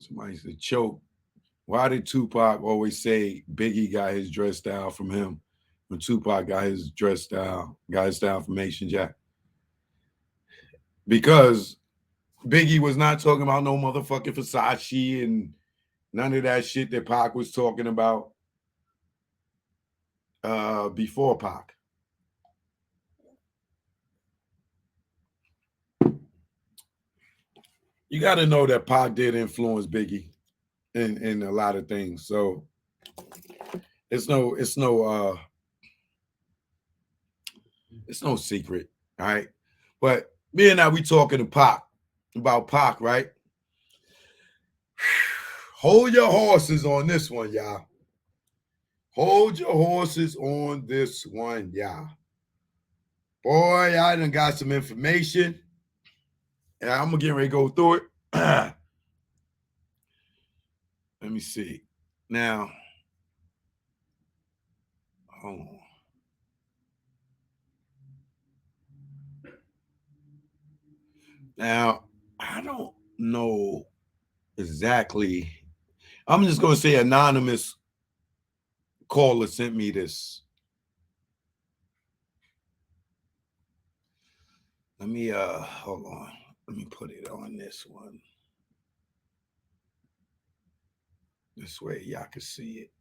Somebody said choke. Why did Tupac always say Biggie got his dress style from him when Tupac got his style from Nation Jack? Because Biggie was not talking about no motherfucking Versace and none of that shit that Pac was talking about before Pac. You got to know that Pac did influence Biggie in a lot of things. So it's no secret, all right? But me and I, we talking to Pac about Pac, right? Hold your horses on this one, y'all. Hold your horses on this one, y'all. Boy, I done got some information, and I'm gonna get ready to go through it. Let me see. Now, hold on. Now, I don't know exactly. I'm just gonna say anonymous caller sent me this. Let me hold on. Let me put it on this one. This way y'all can see it.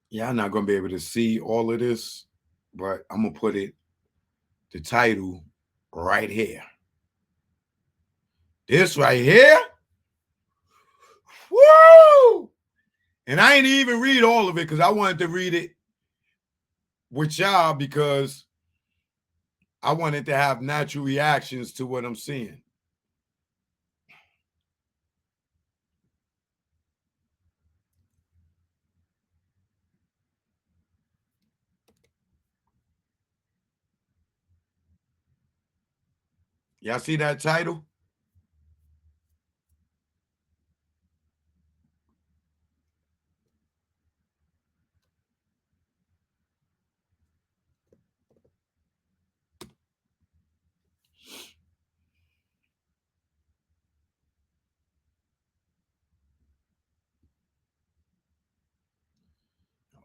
Y'all not gonna be able to see all of this, but I'm gonna put it the title right here. This right here. Woo! And I ain't even read all of it because I wanted to read it with y'all because I wanted to have natural reactions to what I'm seeing. Y'all see that title?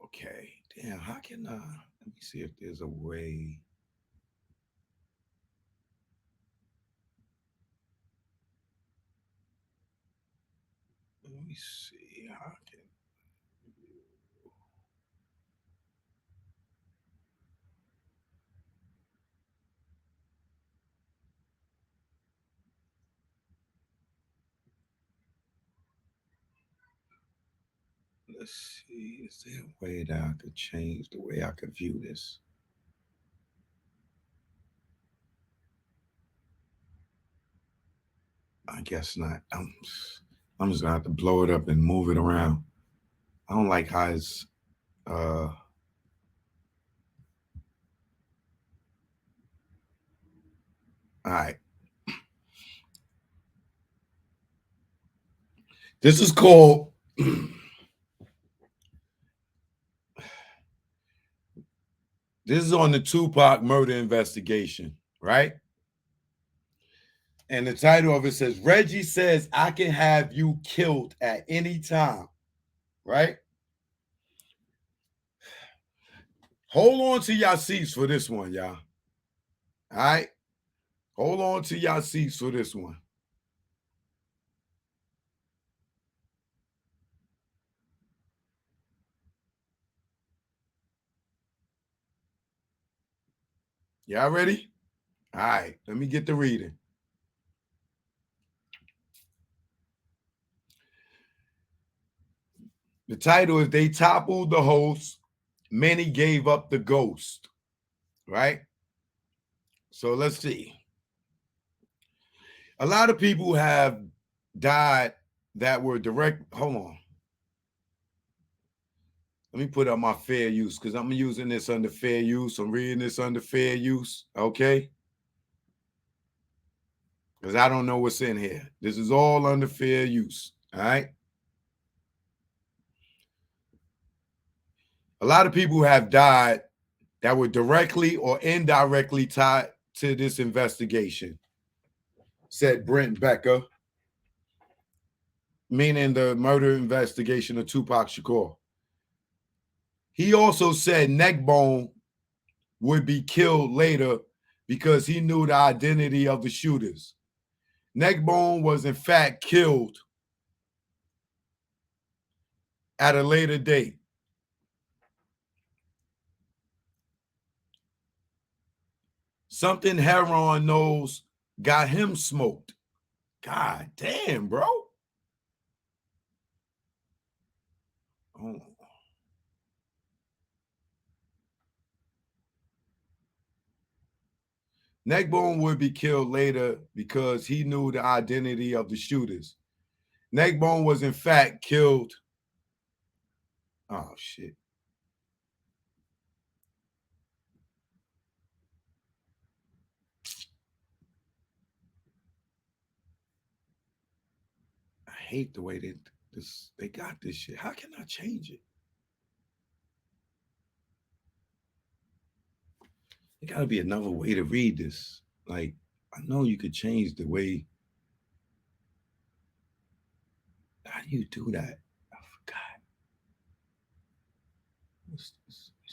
Okay. Damn, how can let me see if there's a way. Let me see how can let's see. Is there a way that I could change the way I could view this? I guess not. I'm just gonna have to blow it up and move it around. I don't like how it's all right. This is called this is on the Tupac murder investigation, right? And the title of it says Reggie says I can have you killed at any time, right? Hold on to y'all seats for this one, y'all. All right? Hold on to y'all seats for this one. Y'all ready? All right, let me get to reading. The title is They Toppled the Host, Many Gave Up the Ghost, right? So let's see. A lot of people have died that were direct. Hold on. Let me put up my fair use because I'm using this under fair use. I'm reading this under fair use. Okay. because I don't know what's in here. This is all under fair use. All right. A lot of people have died that were directly or indirectly tied to this investigation, said Brent Becker, meaning the murder investigation of Tupac Shakur. He also said Neckbone would be killed later because he knew the identity of the shooters. Neckbone was in fact killed at a later date. Something Heron knows got him smoked. God damn, bro. Oh. Neckbone would be killed later because he knew the identity of the shooters. Neckbone was in fact killed. Oh, shit. I hate the way they got this shit. How can I change it? There got to be another way to read this. Like, I know you could change the way. How do you do that? I forgot. What's this? Let me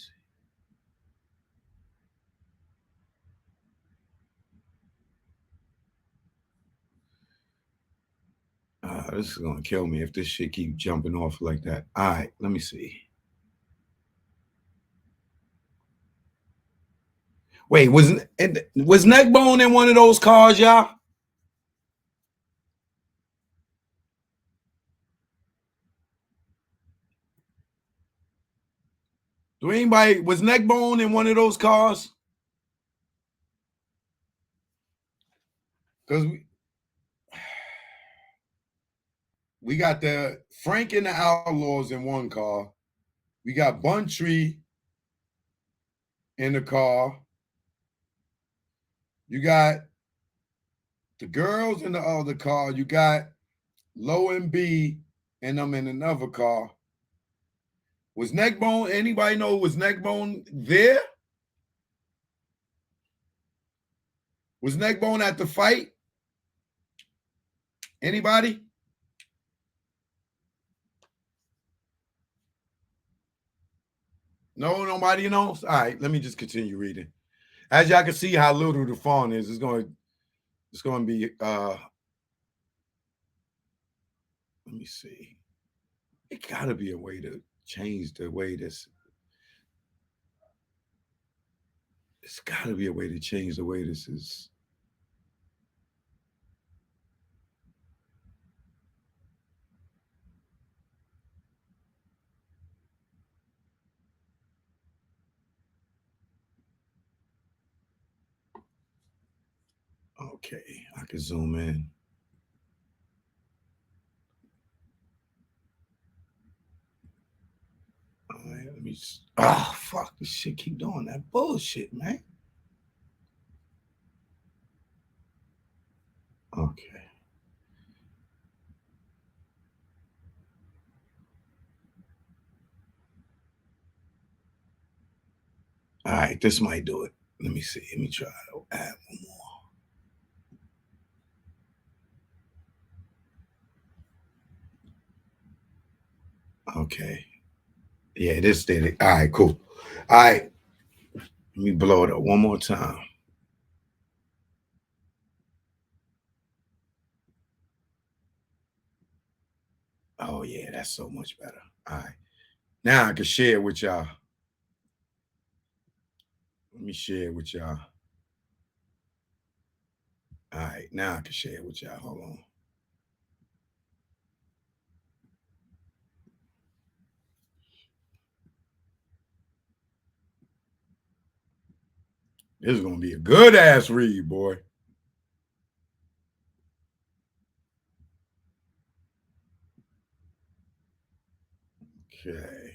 see. This is gonna kill me if this shit keep jumping off like that. All right, let me see. Wait, was Neckbone in one of those cars, y'all? Was Neckbone in one of those cars? Because we got the Frank and the Outlaws in one car. We got Buntree in the car. You got the girls in the other car. You got Low and B and them in another car. Was Neckbone, anybody know was Neckbone there? Was Neckbone at the fight? Anybody? No, nobody knows? All right, let me just continue reading. As y'all can see how little the font is, it's going to be let me see. It got to be a way to change the way this. It's got to be a way to change the way this is. Okay, I can zoom in. All right, let me. Fuck! This shit keep doing that bullshit, man. Okay. All right, this might do it. Let me see. Let me try to add one more. Okay. Yeah, this did it. All right, cool. All right. Let me blow it up one more time. Oh, yeah, that's so much better. All right. Now I can share with y'all. Let me share with y'all. All right. Now I can share with y'all. Hold on. This is going to be a good ass read, boy. Okay.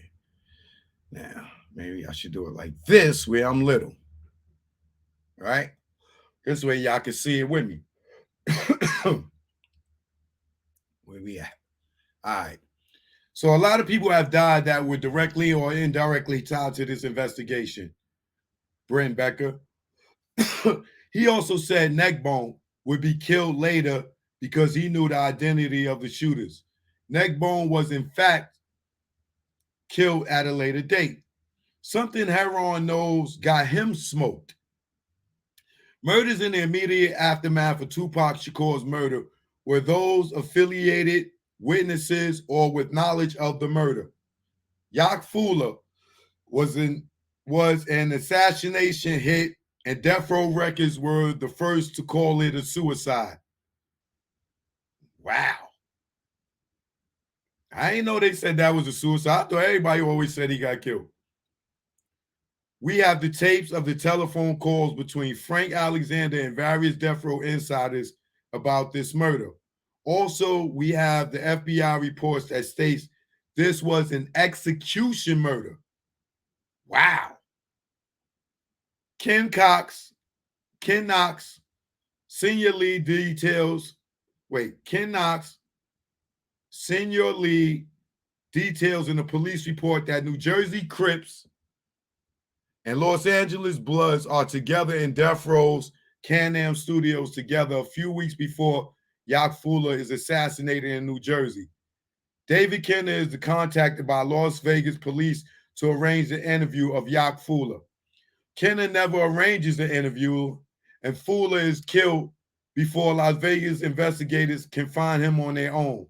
Now, maybe I should do it like this where I'm little. Right? This way y'all can see it with me. Where we at? All right. So a lot of people have died that were directly or indirectly tied to this investigation. Brent Becker. He also said Neckbone would be killed later because he knew the identity of the shooters. Neckbone was in fact killed at a later date. Something Heron knows got him smoked. Murders in the immediate aftermath of Tupac Shakur's murder were those affiliated witnesses or with knowledge of the murder. Yak Fuller was an assassination hit, and Death Row Records were the first to call it a suicide. Wow. I didn't know they said that was a suicide. I thought everybody always said he got killed. We have the tapes of the telephone calls between Frank Alexander and various Death Row insiders about this murder. Also, we have the FBI reports that states this was an execution murder. Wow. Ken Knox, senior lead details. Ken Knox, senior lead details in the police report that New Jersey Crips and Los Angeles Bloods are together in Death Row's Can-Am Studios together a few weeks before Yak Fuller is assassinated in New Jersey. David Kenner is contacted by Las Vegas police to arrange the interview of Yak Fuller. Kenner never arranges the interview, and Fuller is killed before Las Vegas investigators can find him on their own.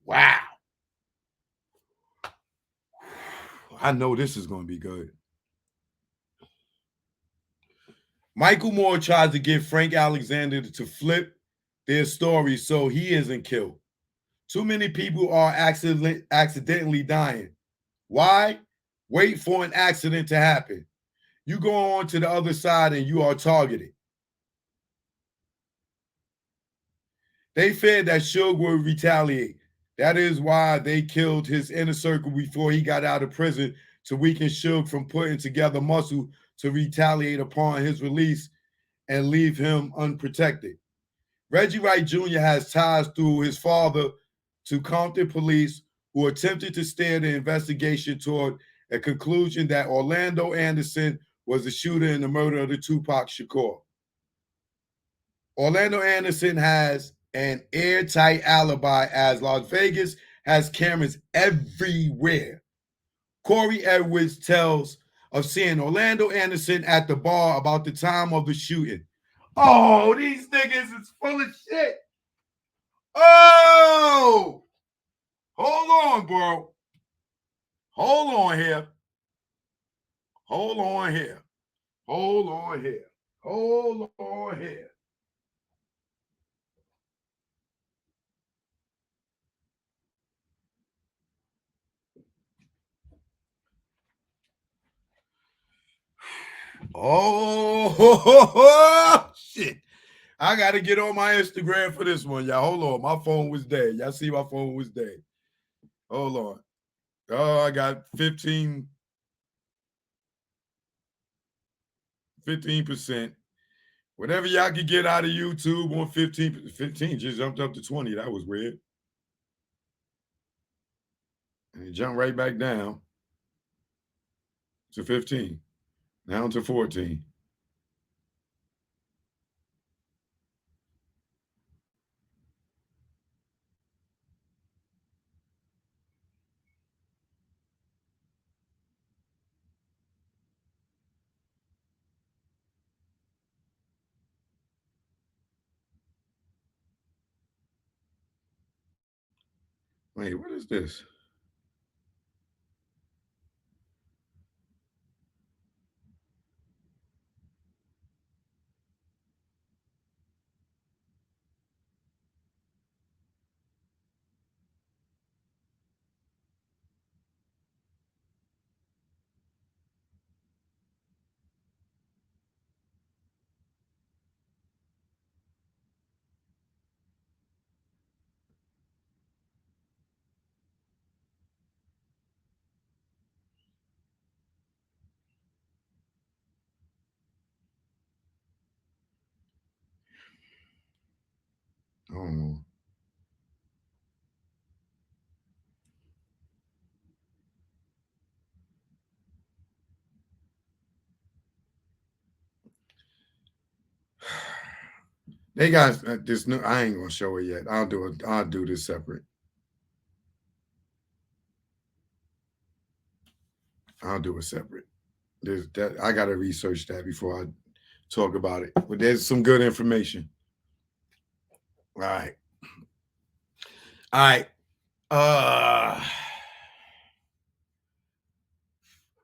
Wow. I know this is going to be good. Michael Moore tries to get Frank Alexander to flip their story so he isn't killed. Too many people are accidentally dying. Why? Wait for an accident to happen. You go on to the other side and you are targeted. They feared that Suge would retaliate. That is why they killed his inner circle before he got out of prison to weaken Suge from putting together muscle to retaliate upon his release and leave him unprotected. Reggie Wright Jr. has ties through his father to Compton police who attempted to steer the investigation toward a conclusion that Orlando Anderson was the shooter in the murder of the Tupac Shakur. Orlando Anderson has an airtight alibi as Las Vegas has cameras everywhere. Corey Edwards tells of seeing Orlando Anderson at the bar about the time of the shooting. Oh, these niggas is full of shit. Oh, hold on, bro. Hold on here. Hold on here. Hold on here. Hold on here. Oh, shit. I got to get on my Instagram for this one, y'all. Hold on. My phone was dead. Y'all see my phone was dead. Hold on. Oh, I got 15%. Whatever y'all can get out of YouTube on 15. 15 just jumped up to 20. That was weird. And it jumped right back down to 15. Down to 14. Wait, what is this? Hold on. They got this new. I ain't gonna show it yet. I'll do it. I'll do this separate. I'll do it separate. There's that. I gotta research that before I talk about it. But there's some good information. All right. All right.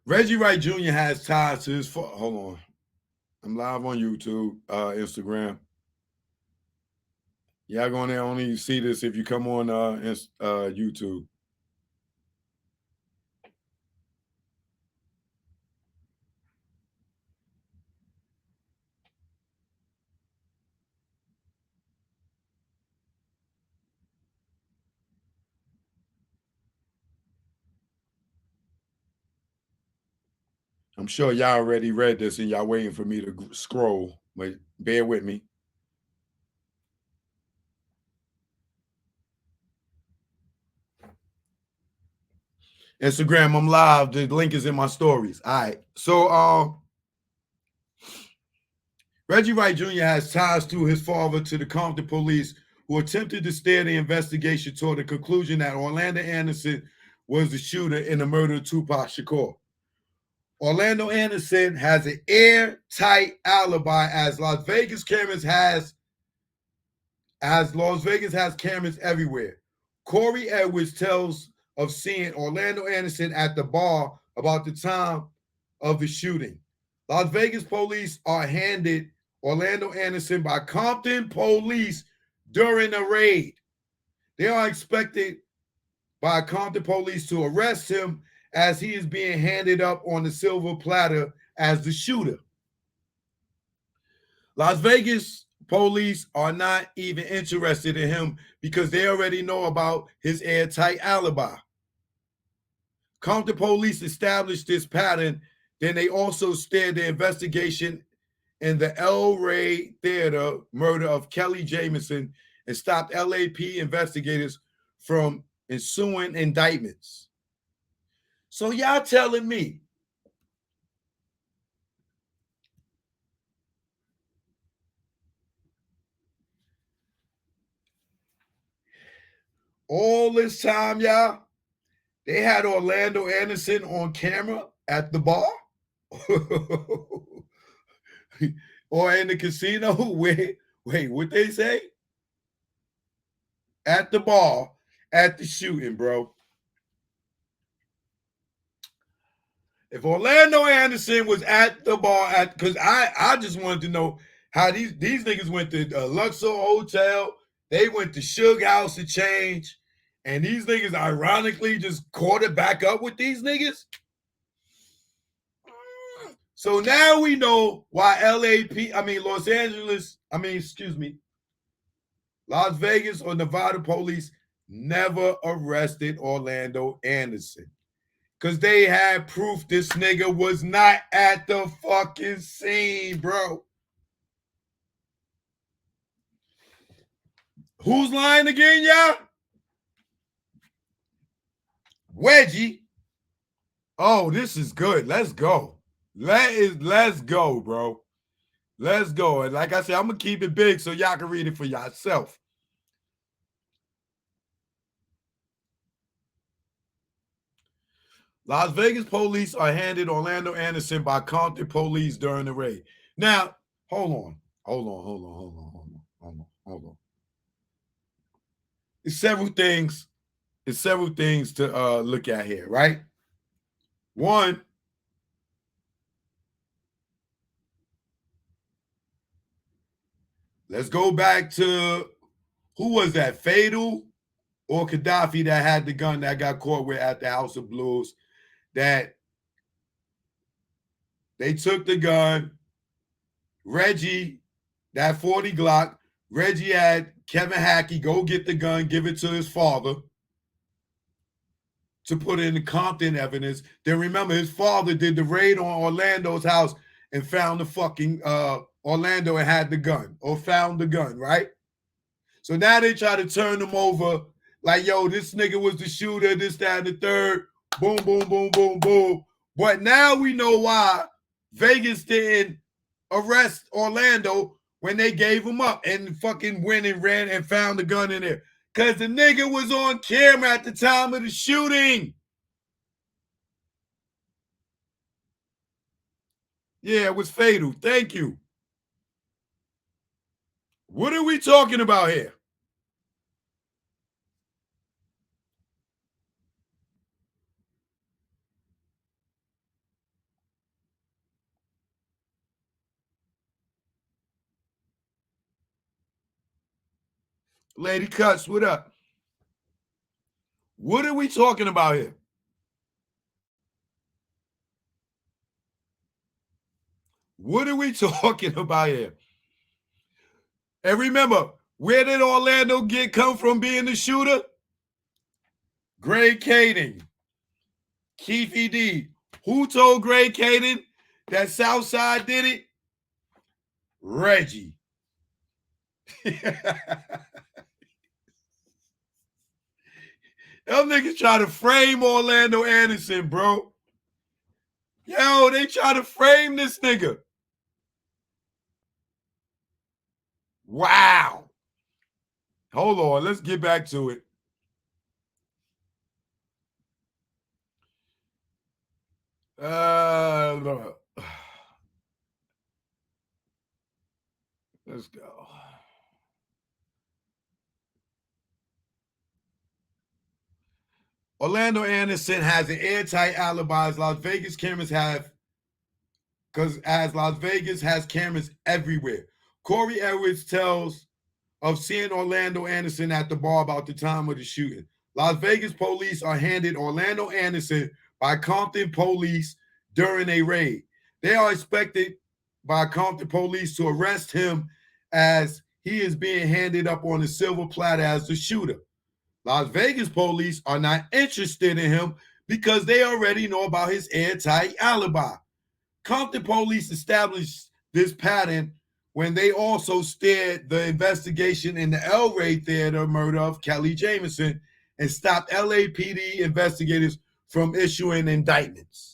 Reggie Wright Jr. has ties to his. Hold on. I'm live on YouTube, Instagram. Y'all go on there. Only see this if you come on YouTube. I'm sure y'all already read this and y'all waiting for me to scroll, but bear with me. Instagram, I'm live. The link is in my stories. All right. So Reggie Wright Jr. has ties through his father to the Compton police, who attempted to steer the investigation toward the conclusion that Orlando Anderson was the shooter in the murder of Tupac Shakur. Orlando Anderson has an airtight alibi as Las Vegas cameras cameras everywhere. Corey Edwards tells of seeing Orlando Anderson at the bar about the time of the shooting. Las Vegas police are handed Orlando Anderson by Compton police during a raid. They are expected by Compton police to arrest him as he is being handed up on the silver platter as the shooter. Las Vegas police are not even interested in him because they already know about his airtight alibi. Compton police established this pattern, then they also steered the investigation in the El Rey Theater murder of Kelly Jamison and stopped LAP investigators from ensuing indictments. So y'all telling me all this time, y'all, they had Orlando Anderson on camera at the bar or in the casino? Wait, what they say? At the bar, at the shooting, bro. If Orlando Anderson was at the bar, because I just wanted to know how these niggas went to Luxor Hotel, they went to Suge House to change, and these niggas ironically just caught it back up with these niggas. So now we know why Las Vegas or Nevada police never arrested Orlando Anderson. Because they had proof this nigga was not at the fucking scene, bro. Who's lying again, y'all? Wedgie. Oh, this is good. Let's go. Let's go, bro. Let's go. And like I said, I'm going to keep it big so y'all can read it for yourself. Las Vegas police are handed Orlando Anderson by Compton police during the raid. Now, hold on. It's several things to look at here, right? One, let's go back to who was that? Fatal or Gaddafi that had the gun that got caught with at the House of Blues? That they took the gun. Reggie, that 40 Glock, Reggie had Kevin Hackey go get the gun, give it to his father to put in the Compton evidence. Then remember, his father did the raid on Orlando's house and found the fucking Orlando and had the gun or found the gun, right? So now they try to turn him over like, yo, this nigga was the shooter, this, that, and the third. Boom, boom, boom, boom, boom. But now we know why Vegas didn't arrest Orlando when they gave him up and fucking went and ran and found the gun in there. Because the nigga was on camera at the time of the shooting. Yeah, it was fatal. Thank you. What are we talking about here? Lady Cuts, what up? What are we talking about here? What are we talking about here? And remember, where did Orlando come from being the shooter? Greg Kading, Keefe D. Who told Greg Kading that Southside did it? Reggie. Them niggas try to frame Orlando Anderson, bro. Yo, they try to frame this nigga. Wow. Hold on, let's get back to it. Let's go. Orlando Anderson has an airtight alibi as Las Vegas cameras have, because as Las Vegas has cameras everywhere. Corey Edwards tells of seeing Orlando Anderson at the bar about the time of the shooting. Las Vegas police are handed Orlando Anderson by Compton police during a raid. They are expected by Compton police to arrest him as he is being handed up on a silver platter as the shooter. Las Vegas police are not interested in him because they already know about his airtight alibi. Compton police established this pattern when they also steered the investigation in the El Rey Theater murder of Kelly Jamison and stopped LAPD investigators from issuing indictments.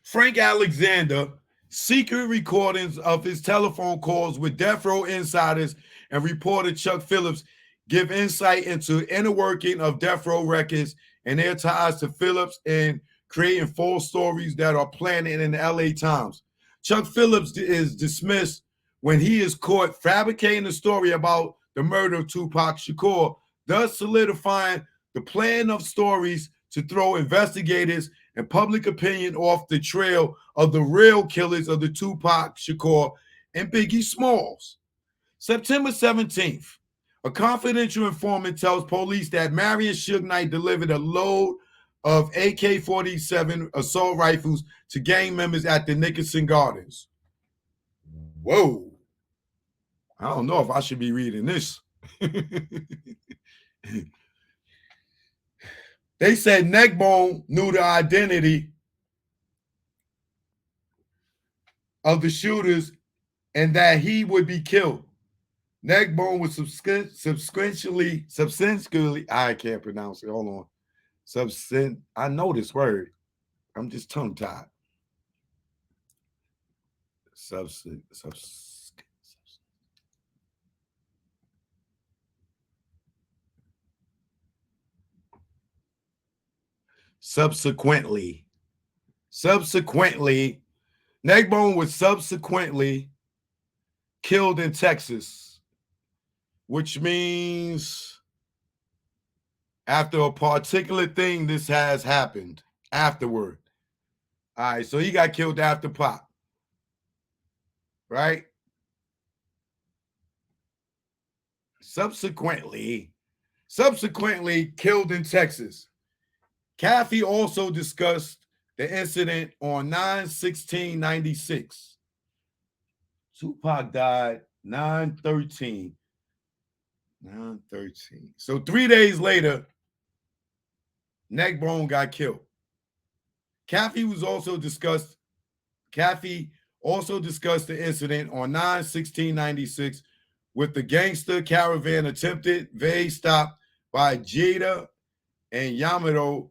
Frank Alexander, secret recordings of his telephone calls with death row insiders and reporter Chuck Phillips give insight into inner working of death row records and their ties to Phillips and creating false stories that are planted in the LA Times. Chuck Phillips is dismissed when he is caught fabricating a story about the murder of Tupac Shakur, thus solidifying the plan of stories to throw investigators and public opinion off the trail of the real killers of the Tupac Shakur and Biggie Smalls. September 17th, a confidential informant tells police that Marion Suge Knight delivered a load of AK-47 assault rifles to gang members at the Nickerson Gardens. Whoa. I don't know if I should be reading this. They said Neckbone knew the identity of the shooters and that he would be killed. Neckbone was subsequently, I can't pronounce it. Hold on. I know this word. I'm just tongue tied. Subsequently, Neckbone was subsequently killed in Texas, which means after a particular thing, this has happened afterward. All right, so he got killed after Pop, right? Subsequently killed in Texas. Caffey also discussed the incident on 9/16/96. Tupac died 9/13. 9/13. So 3 days later, neck bone got killed. Caffey also discussed the incident on 9/16/96 with the gangster caravan attempted evade stop by Jada and Yamato.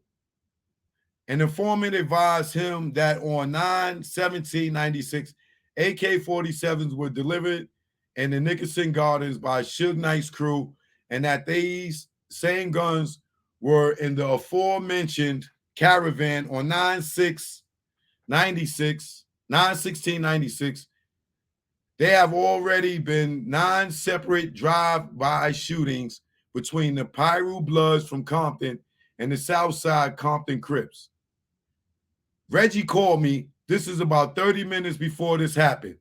An informant advised him that on 9/17/96, AK-47s were delivered in the Nickerson Gardens by Suge Knight's crew, and that these same guns were in the aforementioned caravan on 9/16/96. There have already been 9 separate drive-by shootings between the Piru Bloods from Compton and the Southside Compton Crips. Reggie called me. This is about 30 minutes before this happened.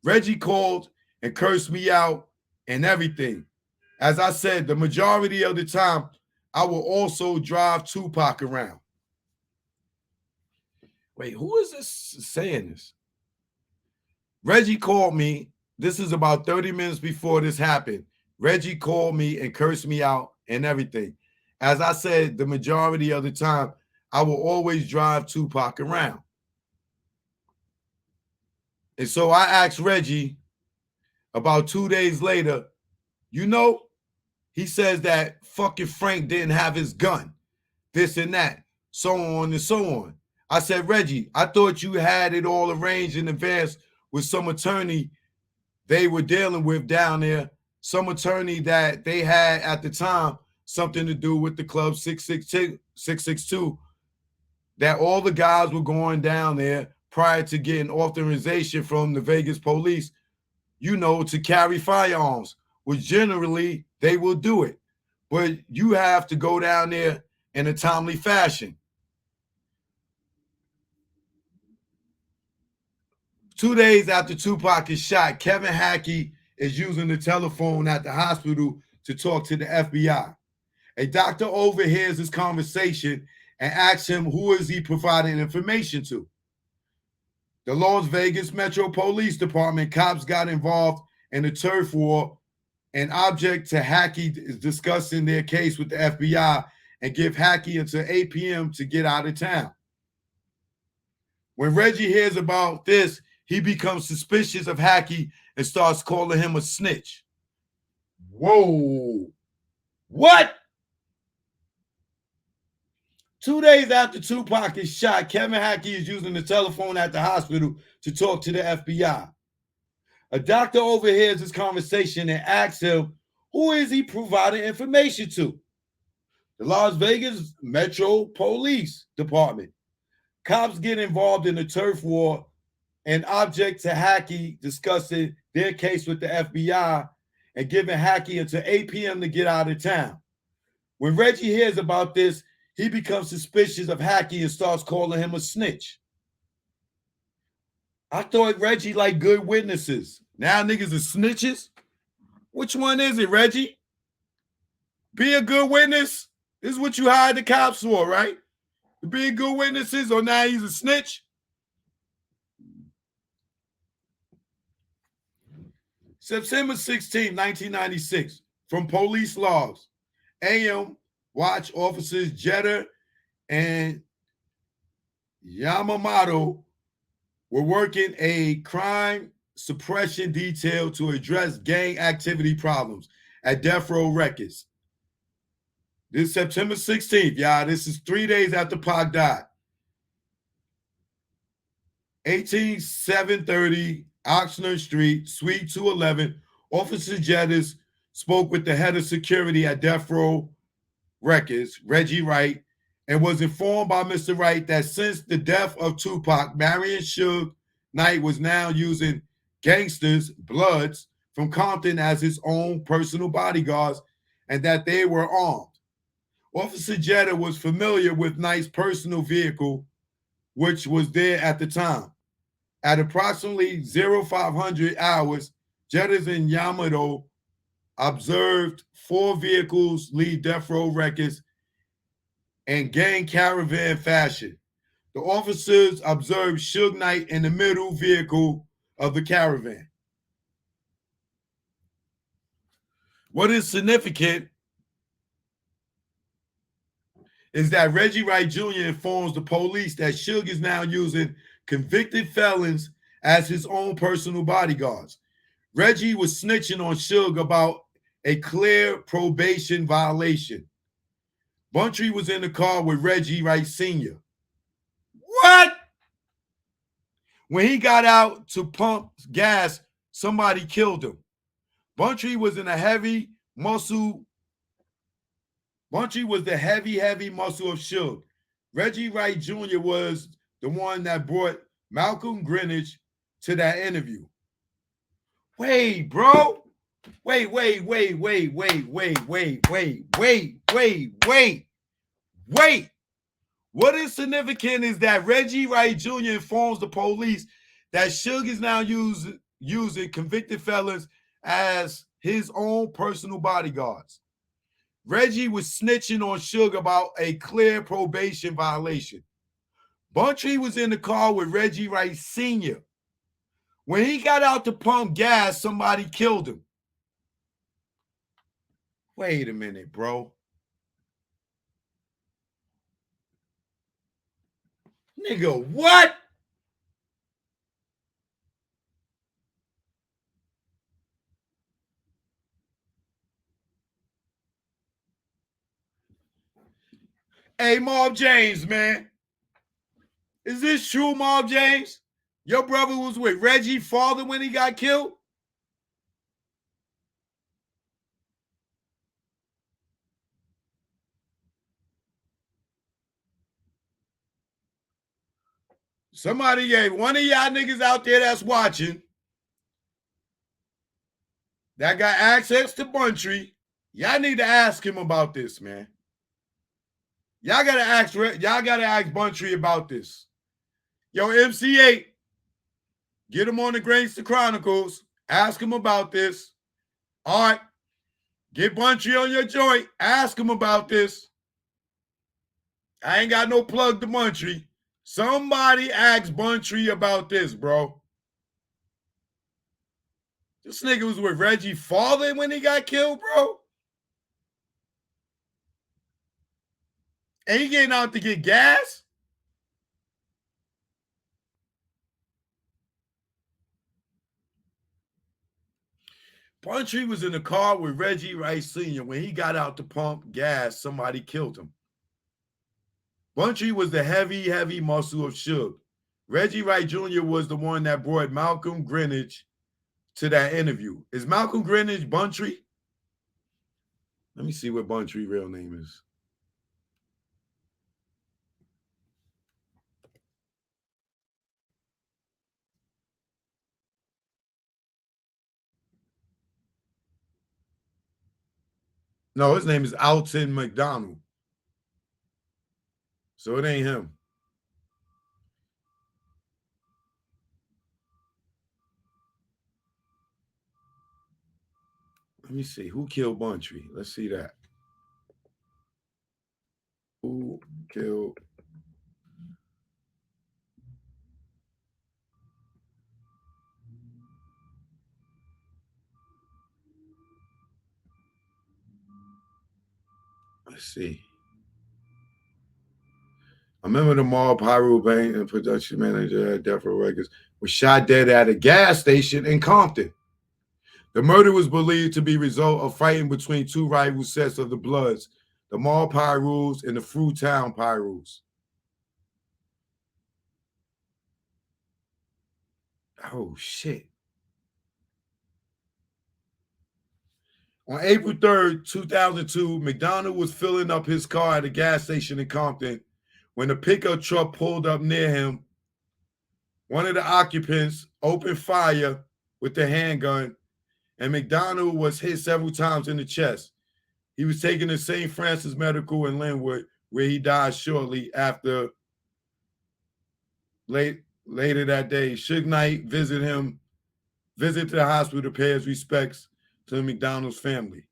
Reggie called and cursed me out and everything. As I said, the majority of the time, I will also drive Tupac around. Wait, who is this saying this? Reggie called me. This is about 30 minutes before this happened. Reggie called me and cursed me out and everything. As I said, the majority of the time, I will always drive Tupac around. And so I asked Reggie about 2 days later, he says that fucking Frank didn't have his gun, this and that, so on and so on. I said, Reggie, I thought you had it all arranged in advance with some attorney they were dealing with down there, some attorney that they had at the time something to do with the Club 662, that all the guys were going down there prior to getting authorization from the Vegas police, to carry firearms, which generally they will do it. But you have to go down there in a timely fashion. 2 days after Tupac is shot, Kevin Hackey is using the telephone at the hospital to talk to the FBI. A doctor overhears this conversation and asks him who is he providing information to. The Las Vegas Metro Police Department cops got involved in a turf war. An object to Hackey is discussing their case with the FBI and give Hackey until 8 p.m. to get out of town. When Reggie hears about this, he becomes suspicious of Hackey and starts calling him a snitch. Whoa. What? 2 days after Tupac is shot, Kevin Hackey is using the telephone at the hospital to talk to the FBI. A doctor overhears this conversation and asks him, who is he providing information to? The Las Vegas Metro Police Department. Cops get involved in the turf war and object to Hackey discussing their case with the FBI and giving Hackey until 8 p.m. to get out of town. When Reggie hears about this, he becomes suspicious of Hackey and starts calling him a snitch. I thought Reggie liked good witnesses. Now niggas are snitches? Which one is it, Reggie? Be a good witness? This is what you hired the cops for, right? To be good witnesses, or now he's a snitch? September 16, 1996, from police logs, AM watch officers Jetta and Yamamoto were working a crime suppression detail to address gang activity problems at Death Row Records. This is September 16th, y'all. This is 3 days after Pac died. 18730 Oxnard Street, Suite 211. Officer Jettis spoke with the head of security at Death Row Records, Reggie Wright, and was informed by Mr. Wright that since the death of Tupac, Marion Suge Knight was now using gangsters, Bloods, from Compton as his own personal bodyguards and that they were armed. Officer Jetta was familiar with Knight's personal vehicle, which was there at the time. At approximately 0500 hours, Jettis and Yamato observed 4 vehicles leave Death Row Records in gang caravan fashion. The officers observed Suge Knight in the middle vehicle of the caravan. What is significant is that Reggie Wright Jr. informs the police that Suge is now using convicted felons as his own personal bodyguards. Reggie was snitching on Suge about a clear probation violation. Buntry was in the car with Reggie Wright Sr. What? When he got out to pump gas, somebody killed him. Buntry was in a heavy muscle. Buntry was the heavy muscle of Suge. Reggie Wright Jr. was the one that brought Malcolm Greenidge to that interview. Wait, bro. Wait. What is significant is that Reggie Wright Jr. informs the police that Suge is now using convicted felons as his own personal bodyguards. Reggie was snitching on Suge about a clear probation violation. Buntry was in the car with Reggie Wright Sr. When he got out to pump gas, somebody killed him. Wait a minute, bro. Nigga, what? Hey, Marv James, man. Is this true, Marv James? Your brother was with Reggie's father when he got killed? Somebody gave one of y'all niggas out there that's watching that got access to Buntry. Y'all need to ask him about this, man. Y'all gotta ask Buntry about this. Yo, MC8, get him on the Gangsta Chronicles. Ask him about this. All right. Get Buntry on your joint. Ask him about this. I ain't got no plug to Buntry. Somebody ask Buntry about this, bro. This nigga was with Reggie father when he got killed, bro. And he getting out to get gas? Buntry was in the car with Reggie Wright Sr. When he got out to pump gas, somebody killed him. Buntry was the heavy muscle of Suge. Reggie Wright Jr. was the one that brought Malcolm Greenidge to that interview. Is Malcolm Greenidge Buntry? Let me see what Buntry's real name is. No, his name is Alton McDonald. So it ain't him. Let me see. Who killed Buntry? Let's see that. Who killed? Let's see. I remember the Mall Pyro Bank and production manager at Death Row Records was shot dead at a gas station in Compton. The murder was believed to be a result of fighting between two rival sets of the Bloods, the Mall Pyrus and the Fruitown Pyrus. Oh, shit. On April 3rd, 2002, McDonald was filling up his car at a gas station in Compton when a pickup truck pulled up near him. One of the occupants opened fire with the handgun, and McDonald was hit several times in the chest. He was taken to St. Francis Medical in Linwood, where he died shortly after. Later that day, Suge Knight visited the hospital to pay his respects to the McDonald's family.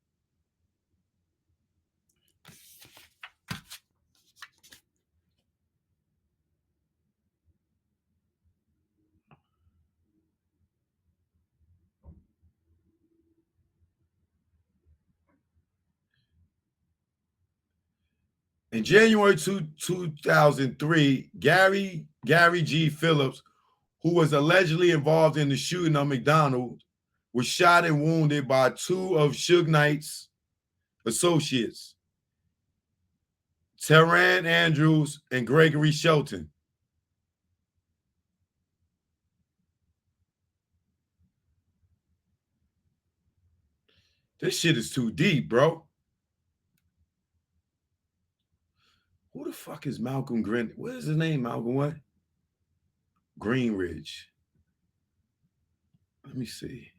In January 2003, Gary G. Phillips, who was allegedly involved in the shooting of McDonald's, was shot and wounded by two of Suge Knight's associates, Teran Andrews and Gregory Shelton. This shit is too deep, bro. Who the fuck is Malcolm Green? What is his name, Malcolm what? Greenridge. Let me see.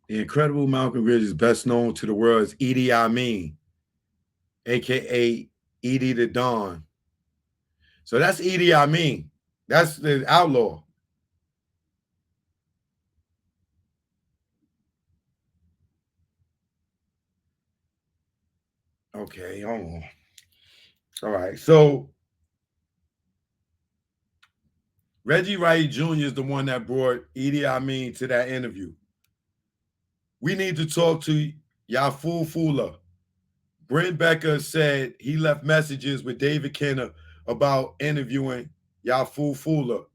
The incredible Malcolm Greenridge is best known to the world as Idi Amin, aka Edie the Don. So that's Idi Amin. That's the outlaw. Okay, hold on. All right, so Reggie Wright Jr. is the one that brought Idi Amin to that interview. We need to talk to Yaful Fula. Brent Becker said he left messages with David Kenner about interviewing Yaful Fula.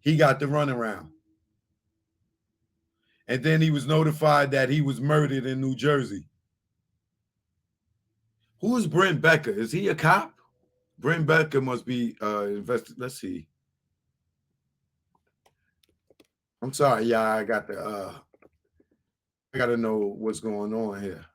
He got the runaround. And then he was notified that he was murdered in New Jersey. Who is Brent Becker? Is he a cop? Brent Becker must be Let's see. I'm sorry, yeah, I got to know what's going on here.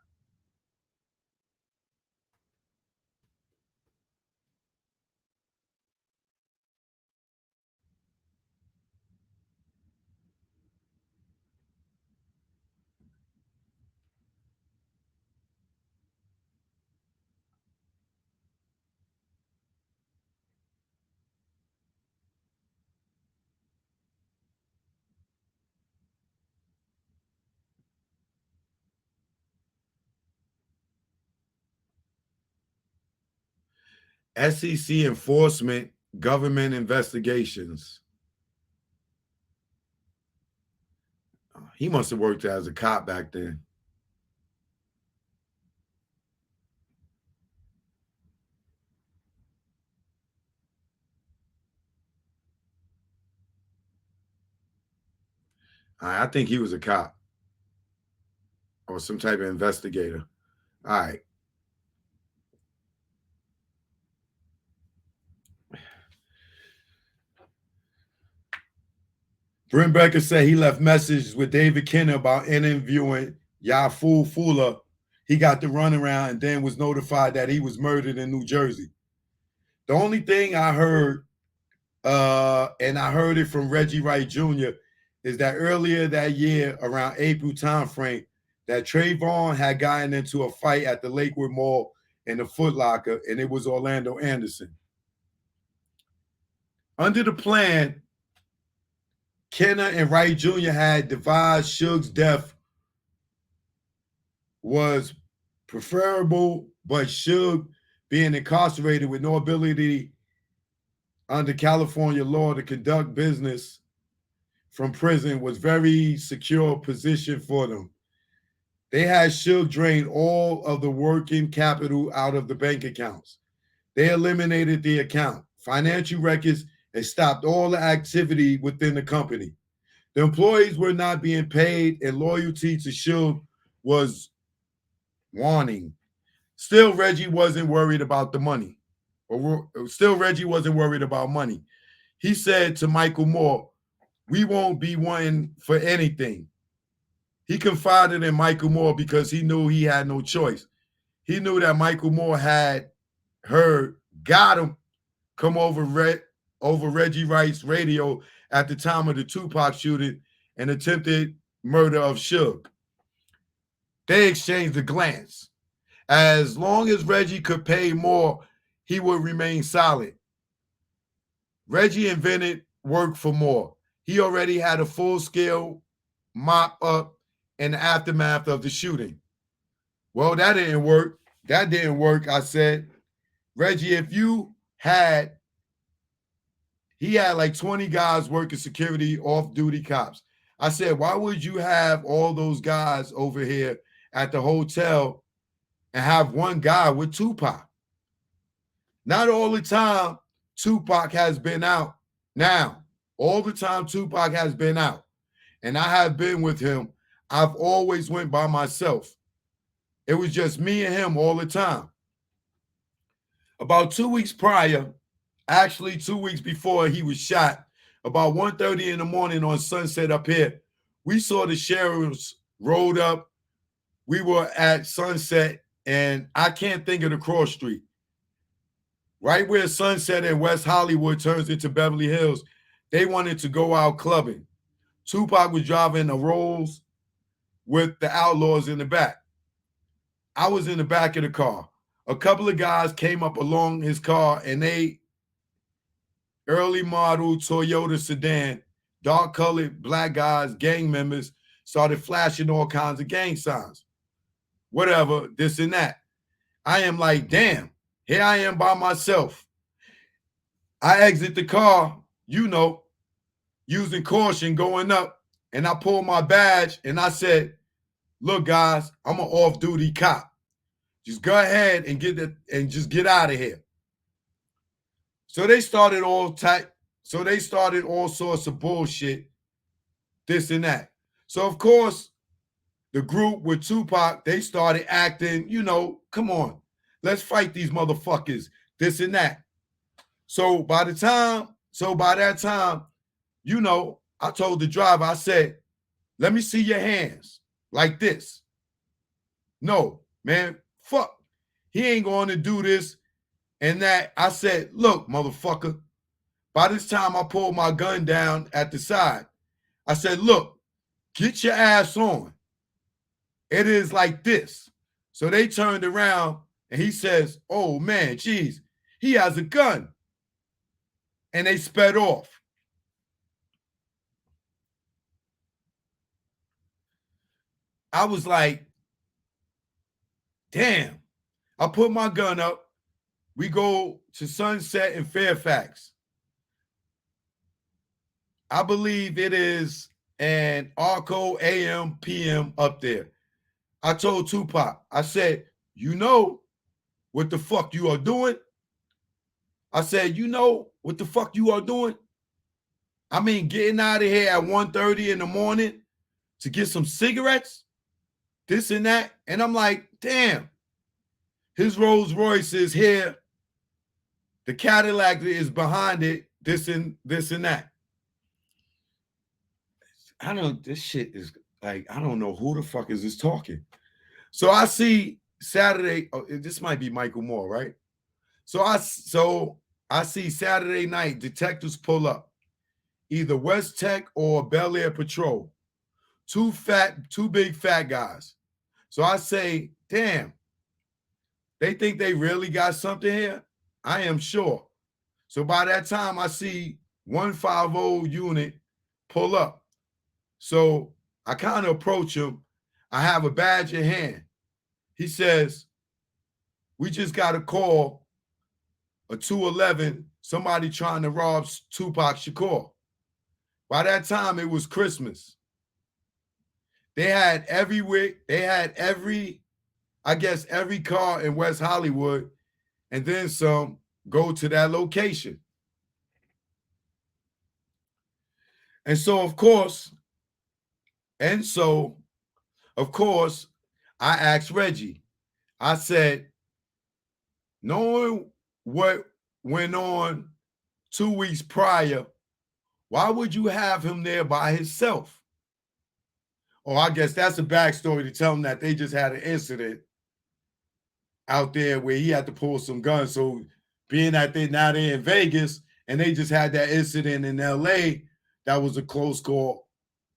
SEC enforcement, government investigations. He must have worked as a cop back then. I think he was a cop or some type of investigator. All right. Brent Becker said he left messages with David Kenner about interviewing Yaful Fula. He got the runaround and then was notified that he was murdered in New Jersey. The only thing I heard, and I heard it from Reggie Wright Jr., is that earlier that year, around April timeframe, that Trayvon had gotten into a fight at the Lakewood Mall in the Foot Locker, and it was Orlando Anderson. Under the plan, Kenner and Wright Jr. had devised Suge's death was preferable, but Suge, being incarcerated with no ability under California law to conduct business from prison, was very secure position for them. They had Suge drain all of the working capital out of the bank accounts. They eliminated the account, financial records, and stopped all the activity within the company. The employees were not being paid, and loyalty to Suge was wanting. Still, Reggie wasn't worried about the money. Reggie wasn't worried about money. He said to Michael Moore, "We won't be wanting for anything." He confided in Michael Moore because he knew he had no choice. He knew that Michael Moore had heard, got him, come over over Reggie Wright's radio at the time of the Tupac shooting and attempted murder of Suge. They exchanged a glance. As long as Reggie could pay more, he would remain silent. Reggie invented work for more. He already had a full-scale mop up in the aftermath of the shooting. Well, that didn't work. That didn't work, I said. Reggie, if you had, he had like 20 guys working security, off-duty cops. I said, why would you have all those guys over here at the hotel and have one guy with Tupac? Not all the time Tupac has been out. Now, all the time Tupac has been out, and I have been with him, I've always went by myself. It was just me and him all the time. About 2 weeks prior, actually 2 weeks before he was shot, about 1:30 in the morning on Sunset up here, we saw the sheriffs rolled up. We were at Sunset, and I can't think of the cross street. Right where Sunset and West Hollywood turns into Beverly Hills, they wanted to go out clubbing. Tupac was driving a Rolls with the Outlaws in the back. I was in the back of the car. A couple of guys came up along his car, and they early model Toyota sedan, dark colored black guys, gang members, started flashing all kinds of gang signs. Whatever, this and that. I am like, damn, here I am by myself. I exit the car, using caution going up, and I pulled my badge and I said, look, guys, I'm an off-duty cop. Just go ahead and just get out of here. So they started all sorts of bullshit, this and that. So of course, the group with Tupac, they started acting, come on, let's fight these motherfuckers, this and that. So by that time, I told the driver, I said, let me see your hands like this. No, man, fuck. He ain't going to do this and that. I said, look, motherfucker. By this time, I pulled my gun down at the side. I said, look, get your ass on. It is like this. So they turned around and he says, oh, man, geez, he has a gun. And they sped off. I was like, damn. I put my gun up. We go to Sunset in Fairfax. I believe it is an Arco AM, PM up there. I told Tupac, I said, you know what the fuck you are doing? I said, you know what the fuck you are doing? I mean, getting out of here at 1:30 in the morning to get some cigarettes, this and that. And I'm like, damn, his Rolls Royce is here. The Cadillac is behind it, this and that. This shit is like, I don't know who the fuck is this talking. So I see Saturday, this might be Michael Moore, right? So I see Saturday night detectives pull up, either West Tech or Bel Air Patrol. Two big fat guys. So I say, damn, they think they really got something here? I am sure. So by that time, I see 150 unit pull up. So I kind of approach him. I have a badge in hand. He says, we just got a call, a 211, somebody trying to rob Tupac Shakur. By that time, it was Christmas. They had every car in West Hollywood, and then some go to that location. And so, of course, I asked Reggie. I said, knowing what went on 2 weeks prior, why would you have him there by himself? Oh, I guess that's a backstory to tell him that they just had an incident out there where he had to pull some guns. So being that they're in Vegas and they just had that incident in LA that was a close call.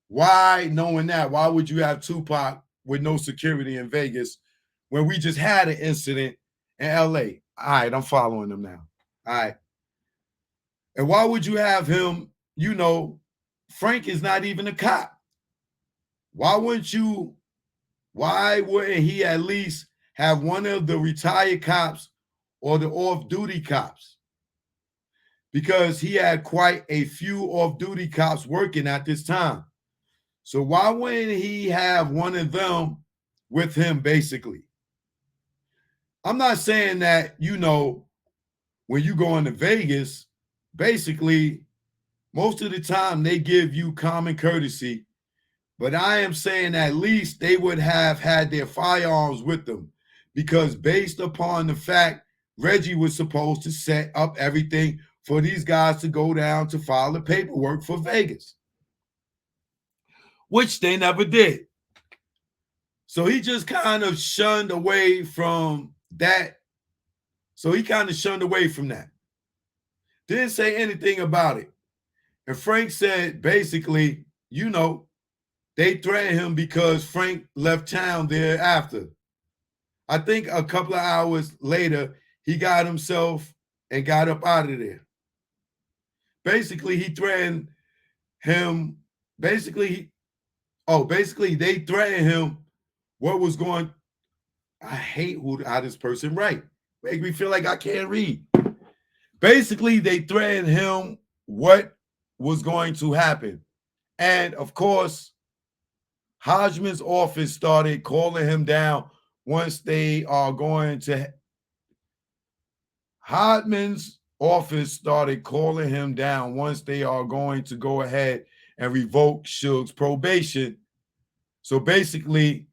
Why, knowing that, why would you have Tupac with no security in Vegas when we just had an incident in LA? All right, I'm following them now. All right. And why would you have him, you know, Frank is not even a cop. Why wouldn't he at least have one of the retired cops or the off-duty cops? Because he had quite a few off-duty cops working at this time. So why wouldn't he have one of them with him, basically? I'm not saying that, you know, when you go into Vegas, basically, most of the time they give you common courtesy, but I am saying at least they would have had their firearms with them, because based upon the fact Reggie was supposed to set up everything for these guys to go down to file the paperwork for Vegas, which they never did. So he just kind of shunned away from that. Didn't say anything about it. And Frank said, basically, you know, they threatened him because Frank left town thereafter. I think a couple of hours later, he got himself and got up out of there. Basically, he threatened him. Basically, they threatened him what was going. I hate how this person write. Make me feel like I can't read. Basically, they threatened him what was going to happen. And of course, Hodgman's office started calling him down once they are going to. Hodgman's office started calling him down once they are going to go ahead and revoke Suge's probation. So basically,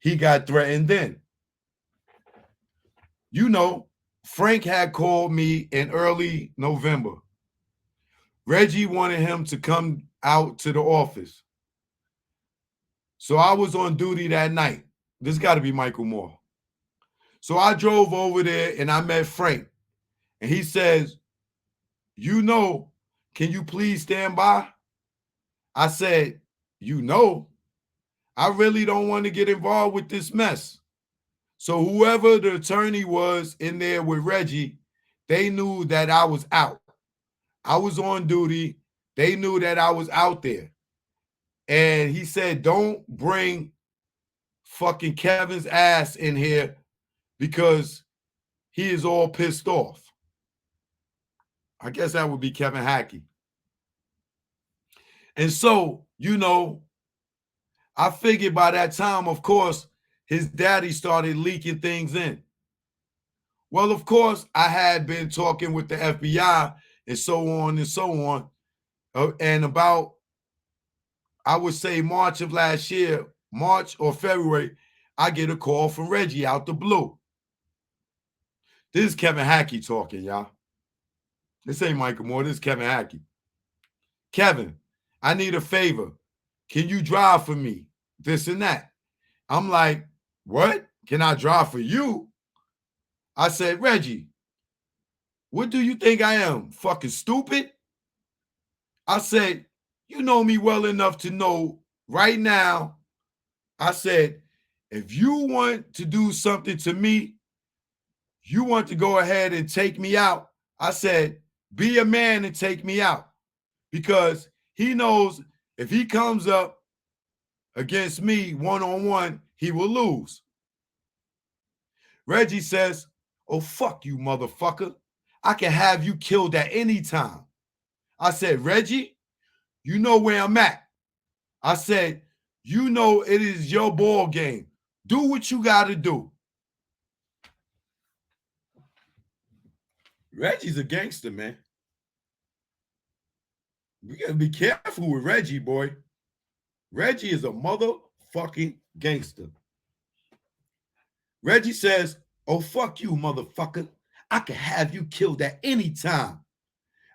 he got threatened then. You know, Frank had called me in early November. Reggie wanted him to come out to the office. So I was on duty that night. This got to be Michael Moore. So I drove over there and I met Frank. And he says, you know, can you please stand by? I said, you know, I really don't want to get involved with this mess. So whoever the attorney was in there with Reggie, they knew that I was out. I was on duty. They knew that I was out there. And he said, don't bring fucking Kevin's ass in here because he is all pissed off. I guess that would be Kevin Hackey. And so, you know, I figured by that time, of course, his daddy started leaking things in. Well, of course, I had been talking with the FBI and so on and so on. And about, I would say March of last year, March or February, I get a call from Reggie out the blue. This is Kevin Hackey talking, y'all. This ain't Michael Moore. This is Kevin Hackey. Kevin, I need a favor. Can you drive for me? This and that. I'm like, what? Can I drive for you? I said, Reggie, what do you think I am? Fucking stupid? I said, you know me well enough to know right now. I said, if you want to do something to me, you want to go ahead and take me out. I said, be a man and take me out, because he knows if he comes up against me one-on-one, he will lose. Reggie says, oh, fuck you, motherfucker. I can have you killed at any time. I said, Reggie, you know where I'm at. I said, you know it is your ball game. Do what you got to do. Reggie's a gangster, man. We got to be careful with Reggie, boy. Reggie is a motherfucking gangster. Reggie says, oh, fuck you, motherfucker. I can have you killed at any time.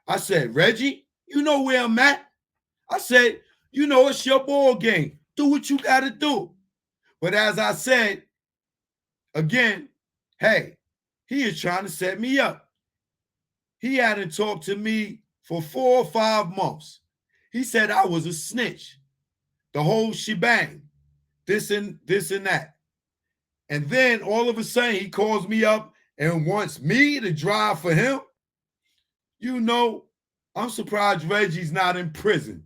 I said, Reggie, you know where I'm at. I said, you know, it's your ball game. Do what you got to do. But as I said, again, hey, he is trying to set me up. He hadn't talked to me for 4 or 5 months. He said I was a snitch, the whole shebang, this and that. And then all of a sudden he calls me up and wants me to drive for him. You know, I'm surprised Reggie's not in prison.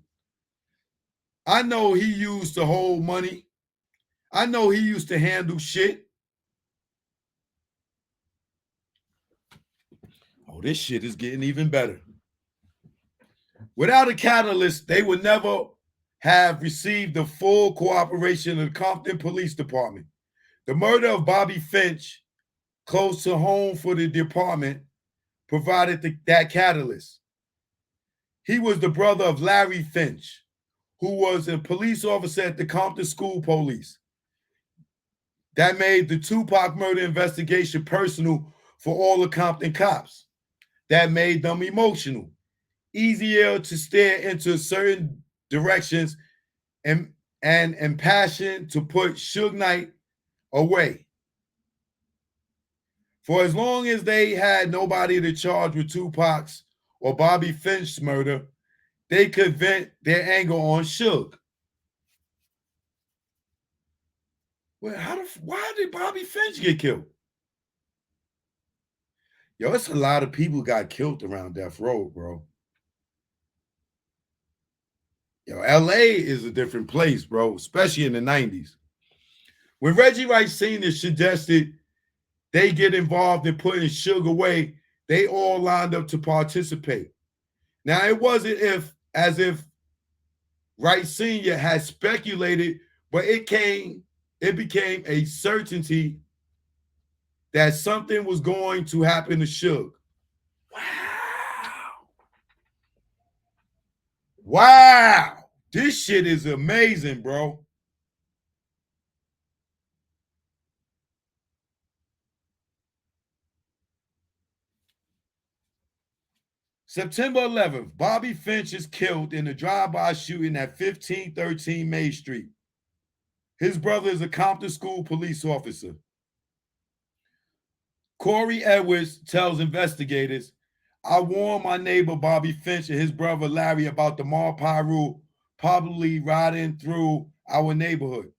I know he used to hold money. I know he used to handle shit. Oh, this shit is getting even better. Without a catalyst, they would never have received the full cooperation of the Compton Police Department. The murder of Bobby Finch, close to home for the department, provided that catalyst. He was the brother of Larry Finch, who was a police officer at the Compton School Police. That made the Tupac murder investigation personal for all the Compton cops. That made them emotional, easier to steer into certain directions, and impassioned to put Suge Knight away. For as long as they had nobody to charge with Tupac's or Bobby Finch's murder, they could vent their anger on Suge. Well, why did Bobby Finch get killed? Yo, it's a lot of people got killed around Death Row, bro. Yo, LA is a different place, bro, especially in the 90s. When Reggie Wright Sr. suggested they get involved in putting Suge away, they all lined up to participate. Now, it wasn't as if Wright Sr. had speculated, but it became a certainty that something was going to happen to Suge. Wow. This shit is amazing, bro. September 11th, Bobby Finch is killed in a drive-by shooting at 1513 May Street. His brother is a Compton School police officer. Corey Edwards tells investigators, I warned my neighbor Bobby Finch and his brother Larry about the Mar Piru probably riding through our neighborhood.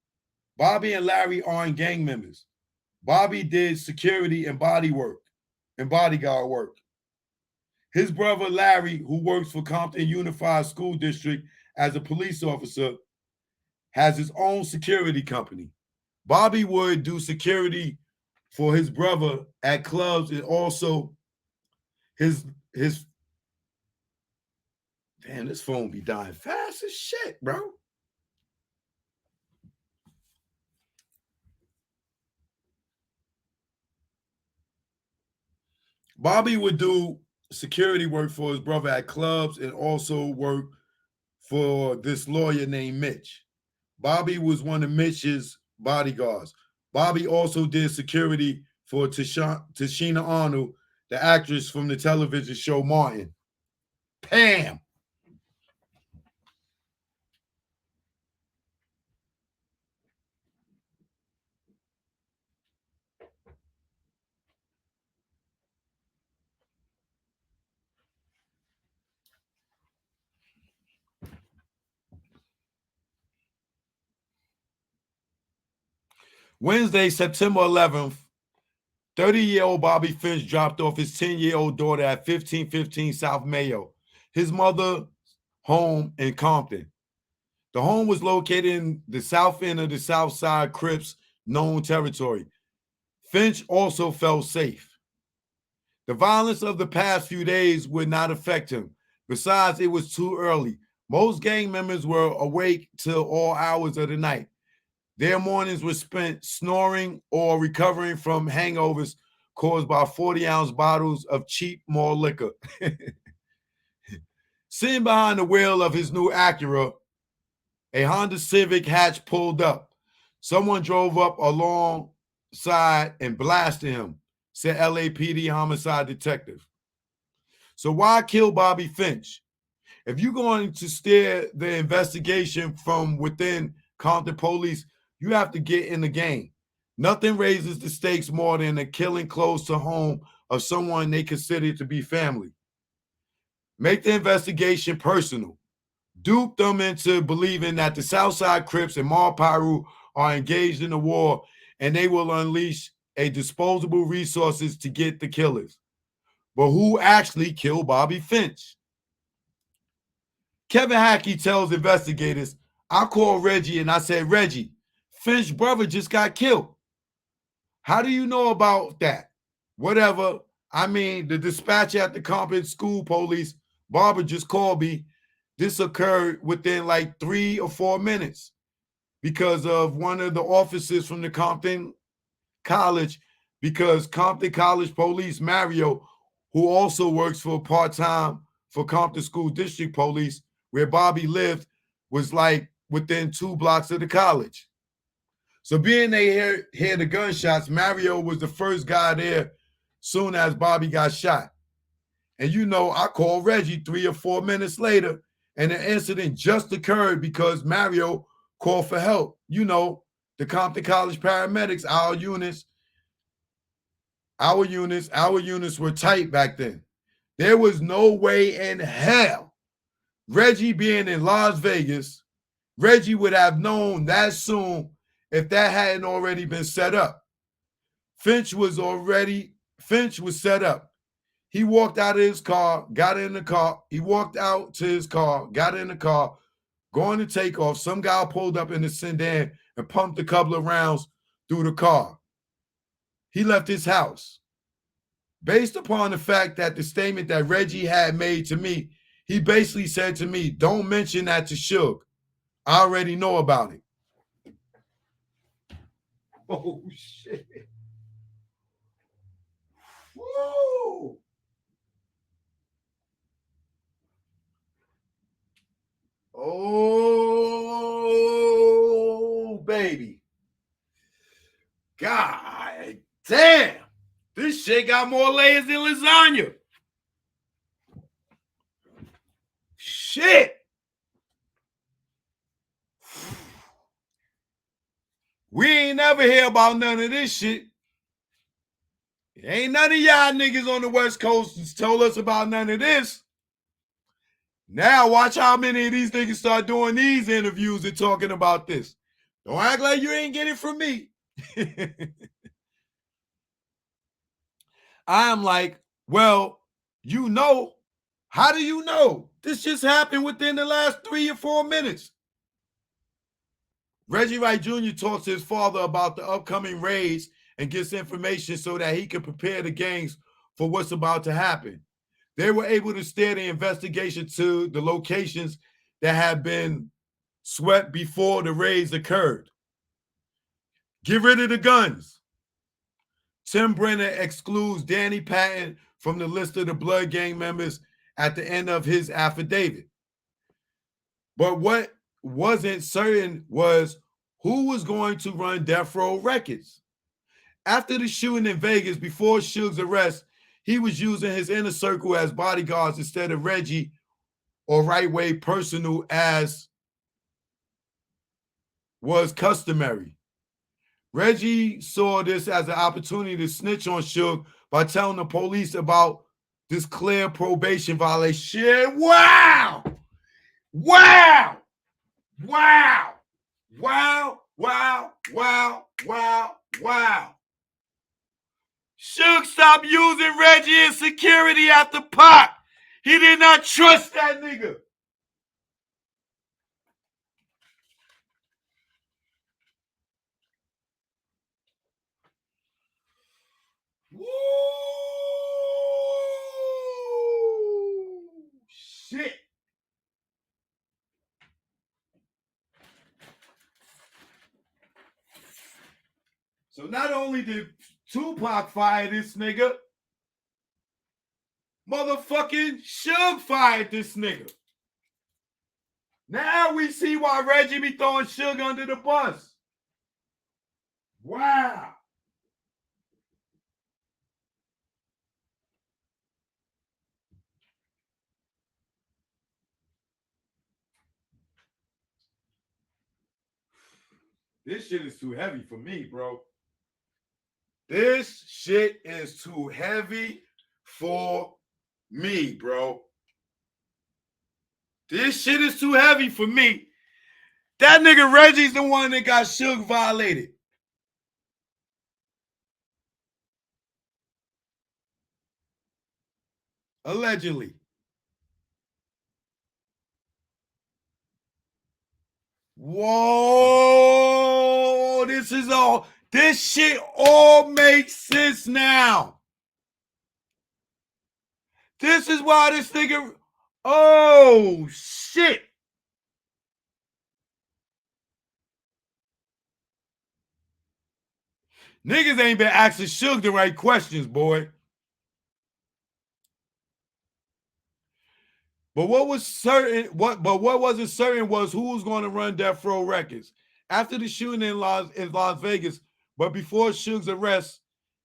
Bobby and Larry aren't gang members. Bobby did security and bodyguard work. His brother Larry, who works for Compton Unified School District as a police officer, has his own security company. Bobby would do security for his brother at clubs and also his damn, this phone be dying fast as shit, bro. Bobby would do security work for his brother at clubs and also work for this lawyer named Mitch. Bobby was one of Mitch's bodyguards. Bobby also did security for Tashina Arnold, the actress from the television show Martin. Pam. Wednesday, September 11th, 30-year-old Bobby Finch dropped off his 10-year-old daughter at 1515 South Mayo, his mother's home in Compton. The home was located in the south end of the South Side Crips known territory. Finch also felt safe. The violence of the past few days would not affect him. Besides, it was too early. Most gang members were awake till all hours of the night. Their mornings were spent snoring or recovering from hangovers caused by 40-ounce bottles of cheap mall liquor. Sitting behind the wheel of his new Acura, a Honda Civic hatch pulled up. Someone drove up alongside and blasted him, said LAPD homicide detective. So why kill Bobby Finch? If you're going to steer the investigation from within Compton Police, you have to get in the game. Nothing raises the stakes more than a killing close to home of someone they consider to be family. make the investigation personal, dupe them into believing that the Southside Crips and Mar Piru are engaged in the war, and they will unleash a disposable resources to get the killers. But who actually killed Bobby Finch? Kevin Hackey tells investigators, I called Reggie and I said, Reggie, Finch's brother just got killed. How do you know about that? Whatever. I mean, the dispatcher at the Compton School Police, Barbara, just called me. This occurred within like 3 or 4 minutes because of one of the officers from the Compton College, because Compton College Police, Mario, who also works for part-time for Compton School District Police, where Bobby lived, was like within 2 blocks of the college. So being they hear the gunshots, Mario was the first guy there soon as Bobby got shot. And you know, I called Reggie 3 or 4 minutes later, and the incident just occurred because Mario called for help. You know, the Compton College paramedics, our units were tight back then. There was no way in hell, Reggie being in Las Vegas, Reggie would have known that soon if that hadn't already been set up. Finch was set up. He walked out of his car, got in the car. He walked out to his car, got in the car, going to take off. Some guy pulled up in the sedan and pumped a couple of rounds through the car. He left his house. Based upon the fact that the statement that Reggie had made to me, he basically said to me, don't mention that to Suge. I already know about it. Oh, shit. Woo! Oh, baby. God damn. This shit got more layers than lasagna. Shit. We ain't never hear about none of this shit. Ain't none of y'all niggas on the West Coast told us about none of this. Now watch how many of these niggas start doing these interviews and talking about this. Don't act like you ain't get it from me. I'm like, well, you know, how do you know? This just happened within the last 3 or 4 minutes. Reggie Wright Jr. talks to his father about the upcoming raids and gets information so that he can prepare the gangs for what's about to happen. They were able to steer the investigation to the locations that had been swept before the raids occurred. Get rid of the guns. Tim Brenner excludes Danny Patton from the list of the Blood Gang members at the end of his affidavit. But what wasn't certain was who was going to run Death Row Records. After the shooting in Vegas, before Suge's arrest, he was using his inner circle as bodyguards instead of Reggie or Right Way personnel as was customary. Reggie saw this as an opportunity to snitch on Suge by telling the police about this clear probation violation. Shit, wow! Wow! Wow! Wow! Wow! Wow! Wow! Wow! Suge stopped using Reggie as security after Pac. He did not trust that nigga. Woo! Shit. So not only did Tupac fire this nigga, motherfucking Suge fired this nigga. Now we see why Reggie be throwing Suge under the bus. Wow. This shit is too heavy for me, bro. This shit is too heavy for me, bro. This shit is too heavy for me. That nigga Reggie's the one that got Suge violated. Allegedly. Whoa, this shit all makes sense now. This is why this nigga, oh shit. Niggas ain't been asking Suge the right questions, boy. But what was certain, what wasn't certain was who was going to run Death Row Records. After the shooting in Las Vegas, but before Suge's arrest,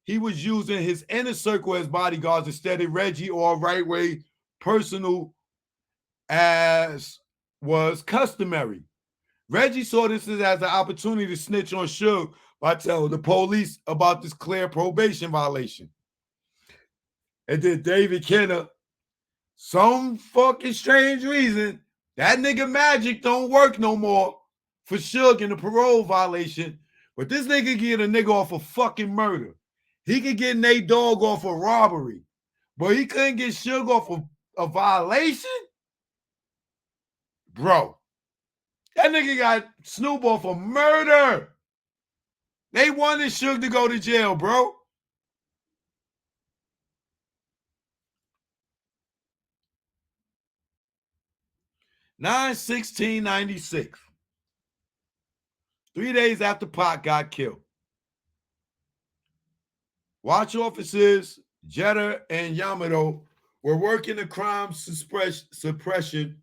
he was using his inner circle as bodyguards instead of Reggie or Right Way personal as was customary. Reggie saw this as an opportunity to snitch on Suge by telling the police about this clear probation violation. And then David Kenner, some fucking strange reason, that nigga Magic don't work no more for Suge in the parole violation. But this nigga get a nigga off of fucking murder. He could get Nate Dogg off of robbery. But he couldn't get Suge off of a violation? Bro, that nigga got Snoop off of murder. They wanted Suge to go to jail, bro. Nine 1696. 3 days after Pac got killed. Watch officers Jeter and Yamato were working the crime suppression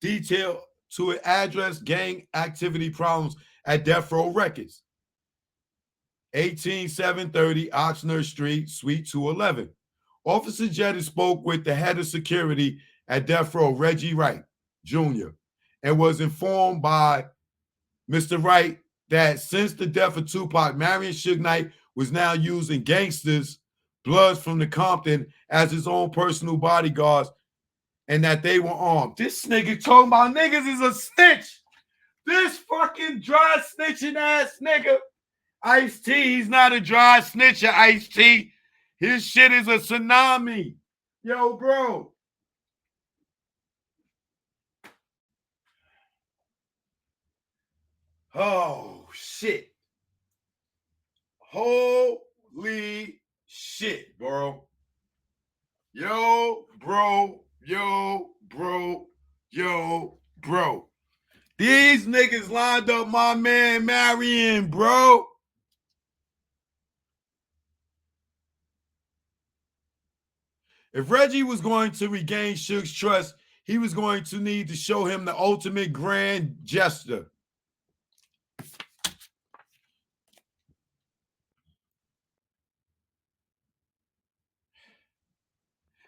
detail to address gang activity problems at Death Row Records, 18730 Oxnard Street, Suite 211. Officer Jeter spoke with the head of security at Death Row, Reggie Wright Jr., and was informed by Mr. Wright that since the death of Tupac, Marion Suge Knight was now using gangsters, Bloods from the Compton, as his own personal bodyguards, and that they were armed. This nigga talking about niggas is a snitch. This fucking dry snitching ass nigga. Ice-T, he's not a dry snitcher, Ice-T. His shit is a tsunami. Yo, bro. Oh, shit. Holy shit, bro. Yo, bro. Yo, bro. Yo, bro. These niggas lined up my man Marion, bro. If Reggie was going to regain Suge's trust, he was going to need to show him the ultimate grand gesture.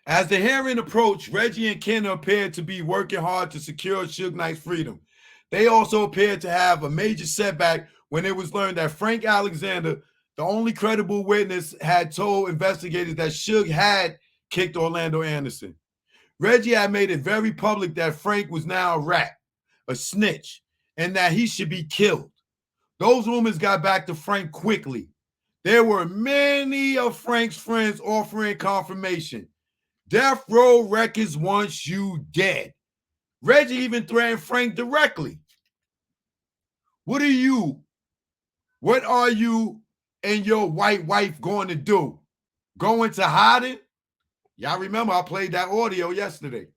As the hearing approached, Reggie and Kenner appeared to be working hard to secure Suge Knight's freedom. They also appeared to have a major setback when it was learned that Frank Alexander, the only credible witness, had told investigators that Suge had kicked Orlando Anderson. Reggie had made it very public that Frank was now a rat, a snitch, and that he should be killed. Those rumors got back to Frank quickly. There were many of Frank's friends offering confirmation. Death Row Records wants you dead. Reggie even threatened Frank directly. What are you and your white wife going to do? Go into hiding? Y'all remember I played that audio yesterday.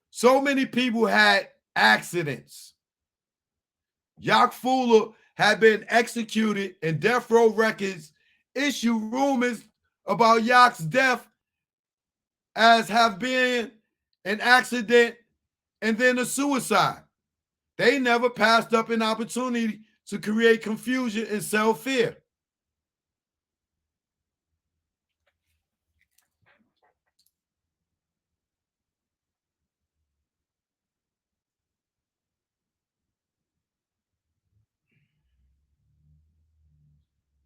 So many people had accidents. Yak Fuller had been executed, and Death Row Records issued rumors about Yak's death as have been an accident and then a suicide. They never passed up an opportunity to create confusion and sell fear.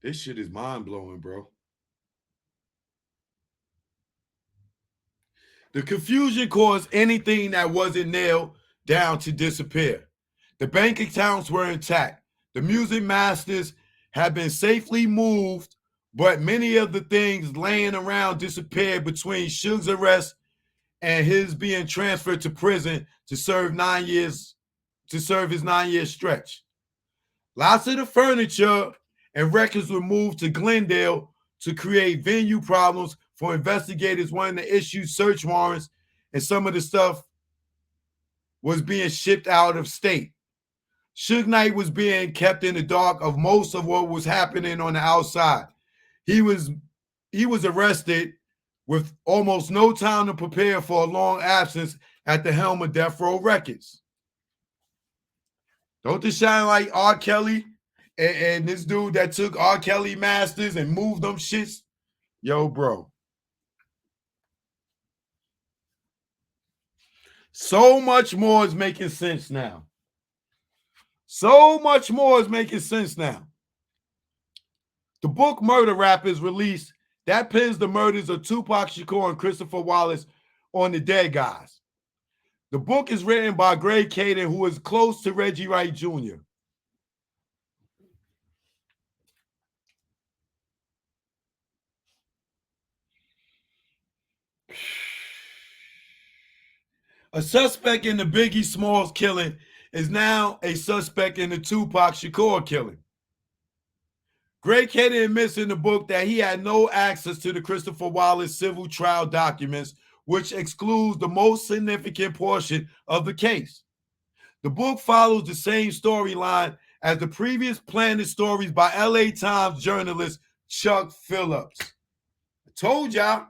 This shit is mind-blowing, bro. The confusion caused anything that wasn't nailed down to disappear. The bank accounts were intact. The music masters had been safely moved, but many of the things laying around disappeared between Suge's arrest and his being transferred to prison to serve his 9-year stretch. Lots of the furniture and records were moved to Glendale to create venue problems for investigators wanting to issue search warrants, and some of the stuff was being shipped out of state. Suge Knight was being kept in the dark of most of what was happening on the outside. He was arrested with almost no time to prepare for a long absence at the helm of Death Row Records. Don't this shine like R. Kelly and this dude that took R. Kelly masters and moved them shits? Yo, bro. So much more is making sense now. So much more is making sense now. The book Murder Rap is released. That pins the murders of Tupac Shakur and Christopher Wallace on the dead guys. The book is written by Greg Kading, who is close to Reggie Wright Jr. A suspect in the Biggie Smalls killing is now a suspect in the Tupac Shakur killing. Greg Kading admits in the book that he had no access to the Christopher Wallace civil trial documents, which excludes the most significant portion of the case. The book follows the same storyline as the previous Planet stories by LA Times journalist Chuck Phillips. I told y'all,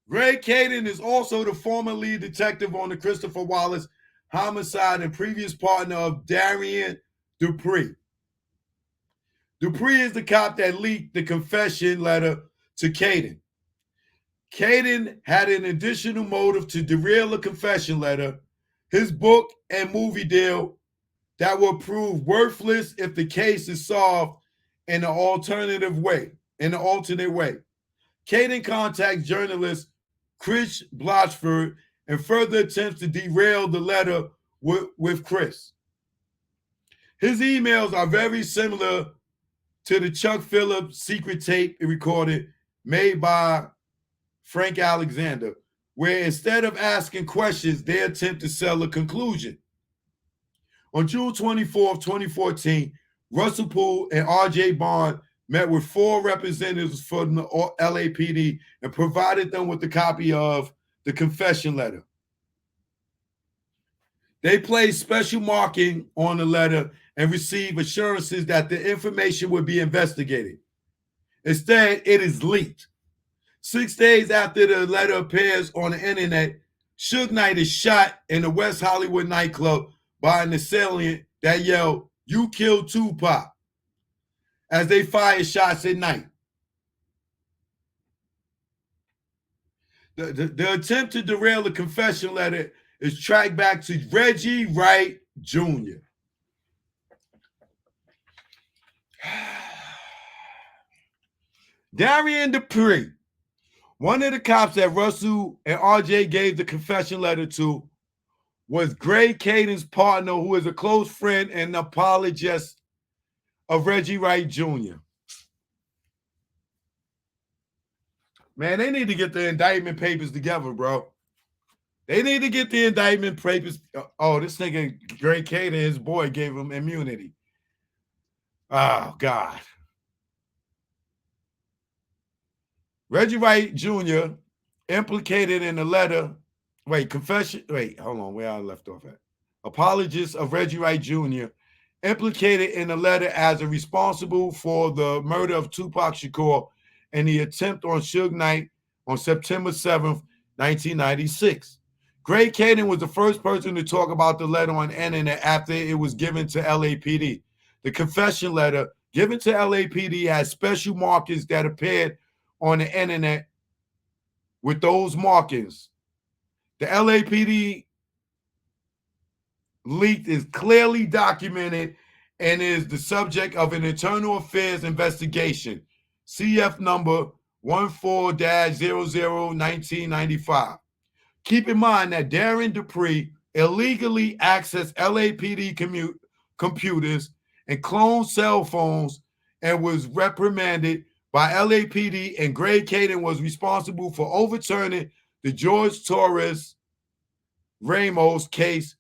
Greg Kading is also the former lead detective on the Christopher Wallace homicide and previous partner of Darian Dupree. Dupree is the cop that leaked the confession letter to Kading. Kading had an additional motive to derail the confession letter, his book and movie deal that will prove worthless if the case is solved in an alternate way. Kading contacts journalist Chris Blatchford and further attempts to derail the letter with Chris. His emails are very similar to the Chuck Phillips secret tape recorded made by Frank Alexander, where instead of asking questions, they attempt to sell a conclusion. On June 24, 2014, Russell Poole and R.J. Bond met with 4 representatives from the LAPD and provided them with a copy of the confession letter. They placed special marking on the letter and received assurances that the information would be investigated. Instead, it is leaked. 6 days after the letter appears on the internet, Suge Knight is shot in a West Hollywood nightclub by an assailant that yelled, "You killed Tupac," as they fired shots at Knight. The attempt to derail the confession letter is tracked back to Reggie Wright Jr. Darian Dupree, one of the cops that Russell and RJ gave the confession letter to, was Greg Kading's partner, who is a close friend and apologist of Reggie Wright Jr. Man, they need to get the indictment papers together, bro. They need to get the indictment papers. Oh, this nigga Greg Kading, his boy, gave him immunity. Oh, God. Reggie Wright Jr. implicated in the letter. Hold on, where I left off at. Apologist of Reggie Wright Jr. implicated in the letter as responsible for the murder of Tupac Shakur and the attempt on Suge Knight on September 7th, 1996. Greg Kading was the first person to talk about the letter on the internet after it was given to LAPD. The confession letter given to LAPD has special markings that appeared on the internet with those markings. The LAPD leak is clearly documented and is the subject of an internal affairs investigation, CF number 14-00-1995. Keep in mind that Darren Dupree illegally accessed LAPD computers and cloned cell phones and was reprimanded by LAPD, and Greg Kading was responsible for overturning the George Torres Ramos case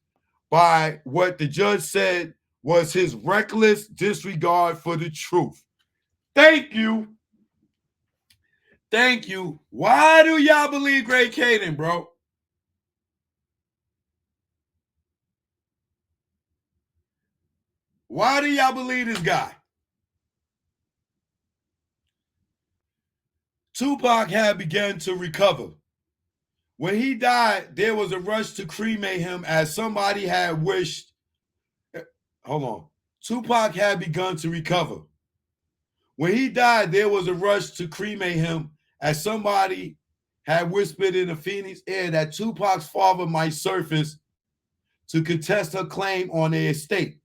by what the judge said was his reckless disregard for the truth. Thank you. Thank you. Why do y'all believe Greg Kading, bro? Why do y'all believe this guy? Tupac had begun to recover. When he died, there was a rush to cremate him as somebody had wished. Hold on. Tupac had begun to recover. When he died, there was a rush to cremate him as somebody had whispered in the Phoenix air that Tupac's father might surface to contest her claim on their estate.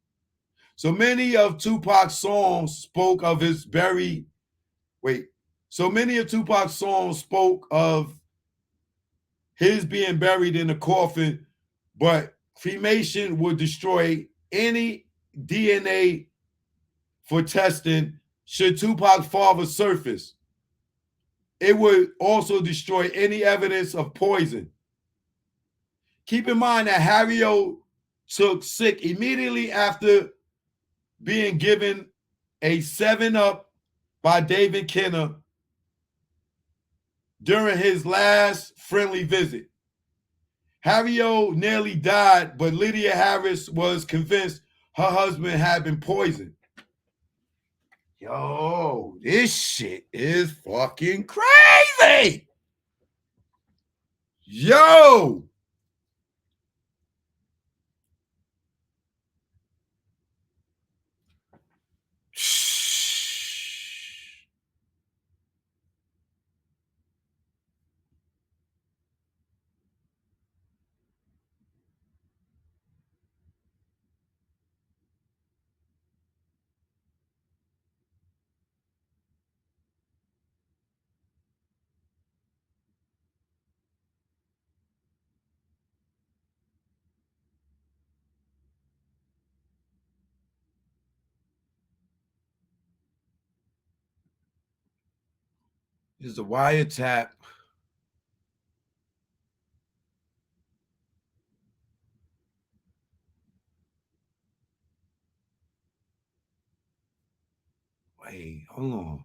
So many of Tupac's songs spoke of his buried. So many of Tupac's songs spoke of his being buried in a coffin, but cremation would destroy any DNA for testing should Tupac's father surface. It would also destroy any evidence of poison. Keep in mind that Harry O took sick immediately after being given a 7-Up by David Kenner during his last friendly visit. Harry O nearly died, but Lydia Harris was convinced her husband had been poisoned. Yo, this shit is fucking crazy. Yo. This is a wiretap. Wait, hold on.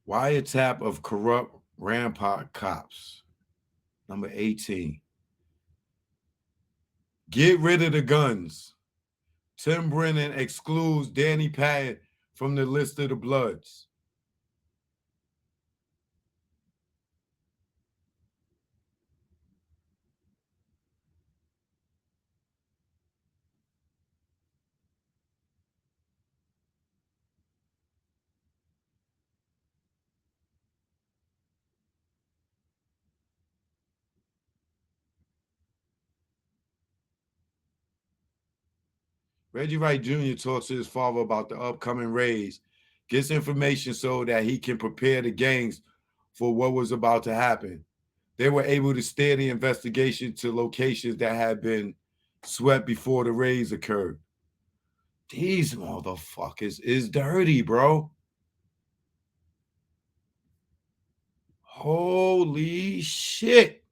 Wiretap of corrupt Rampart cops. Number 18. Get rid of the guns. Tim Brennan excludes Danny Patton from the list of the Bloods. Reggie Wright Jr. talks to his father about the upcoming raids, gets information so that he can prepare the gangs for what was about to happen. They were able to steer the investigation to locations that had been swept before the raids occurred. These motherfuckers is dirty, bro. Holy shit.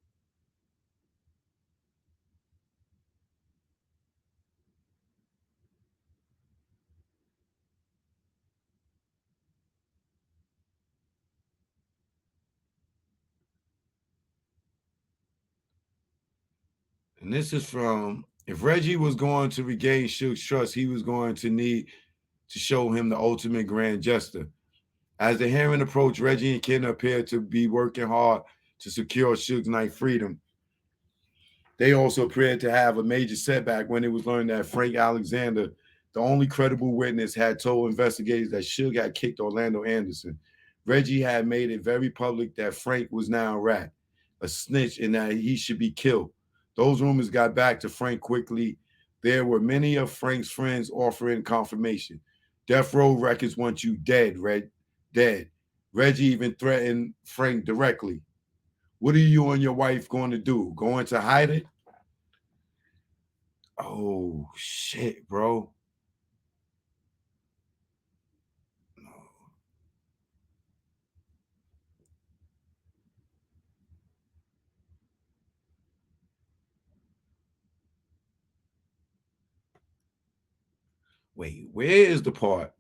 And this is from, if Reggie was going to regain Suge's trust, he was going to need to show him the ultimate grand gesture. As the hearing approached, Reggie and Ken appeared to be working hard to secure Suge Knight freedom. They also appeared to have a major setback when it was learned that Frank Alexander, the only credible witness, had told investigators that Suge had kicked Orlando Anderson. Reggie had made it very public that Frank was now a rat, a snitch, and that he should be killed. Those rumors got back to Frank quickly. There were many of Frank's friends offering confirmation. Death Row Records want you dead, dead. Reggie even threatened Frank directly. What are you and your wife going to do? Going to hide it? Oh shit, bro. Wait, where is the part?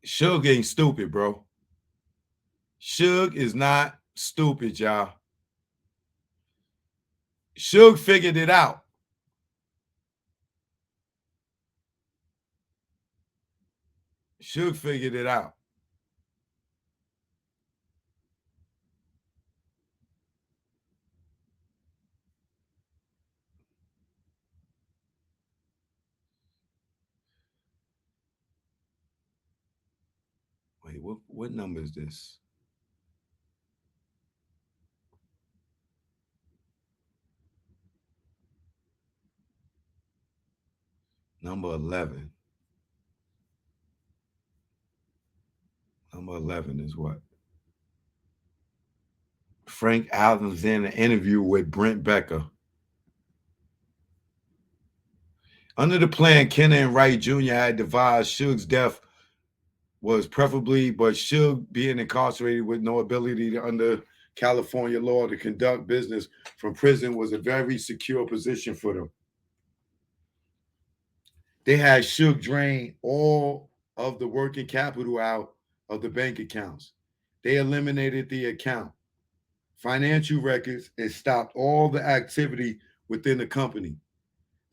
Suge ain't stupid, bro. Suge is not stupid, y'all. Suge figured it out. Suge figured it out. Wait, what number is this? Number 11. Number 11 is what? Frank Allen's in an interview with Brent Becker. Under the plan, Kenneth Wright Jr. had devised Suge's death was preferably, but Suge being incarcerated with no ability to, under California law, to conduct business from prison was a very secure position for them. They had Suge drain all of the working capital out of the bank accounts. They eliminated the account, financial records, and stopped all the activity within the company.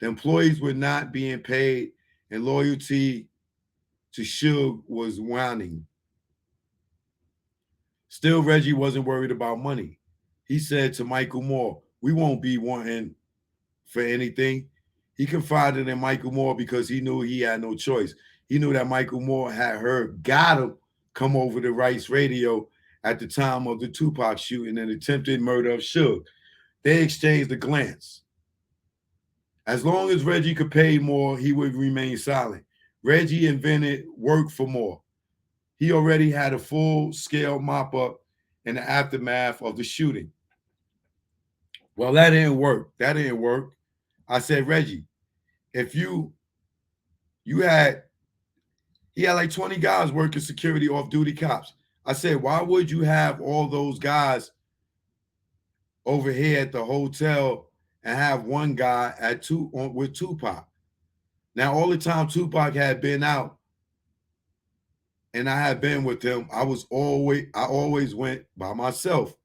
The employees were not being paid, and loyalty to Suge was waning. Still, Reggie wasn't worried about money. He said to Michael Moore, "We won't be wanting for anything." He confided in Michael Moore because he knew he had no choice. He knew that Michael Moore had heard Gotham come over to Rice Radio at the time of the Tupac shooting and attempted murder of Suge. They exchanged a glance. As long as Reggie could pay Moore, he would remain silent. Reggie invented work for Moore. He already had a full-scale mop-up in the aftermath of the shooting. Well, that didn't work. That didn't work. I said, Reggie, if you had he had like 20 guys working security off-duty cops. I said, why would you have all those guys over here at the hotel and have one guy with Tupac? Now, all the time Tupac had been out and I had been with him, I always went by myself.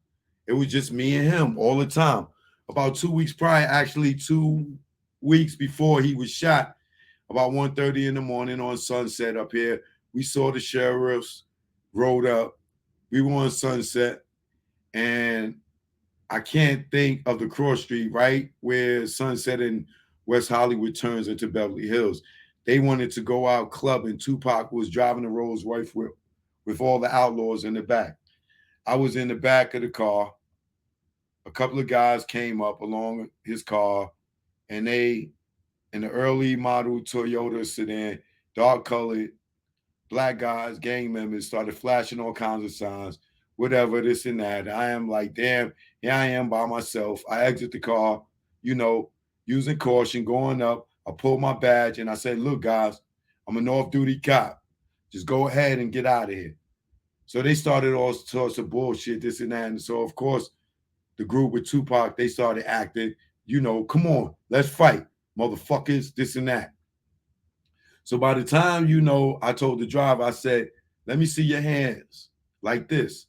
It was just me and him all the time. About 2 weeks prior, actually 2 weeks before he was shot, about 1:30 in the morning on Sunset up here, we saw the sheriffs rode up. We were on Sunset, and I can't think of the cross street right where Sunset and West Hollywood turns into Beverly Hills. They wanted to go out clubbing. Tupac was driving a Rolls Royce with all the outlaws in the back. I was in the back of the car. A couple of guys came up along his car, and they, in the early model Toyota sedan, dark colored, black guys, gang members, started flashing all kinds of signs, whatever, this and that. I am like, damn, here I am by myself. I exit the car, using caution, going up. I pulled my badge and I said, look, guys, I'm an off-duty cop. Just go ahead and get out of here. So they started all sorts of bullshit, this and that. And so, of course, the group with Tupac, they started acting, come on, let's fight, motherfuckers, this and that. So by the time, I told the driver, I said, let me see your hands like this.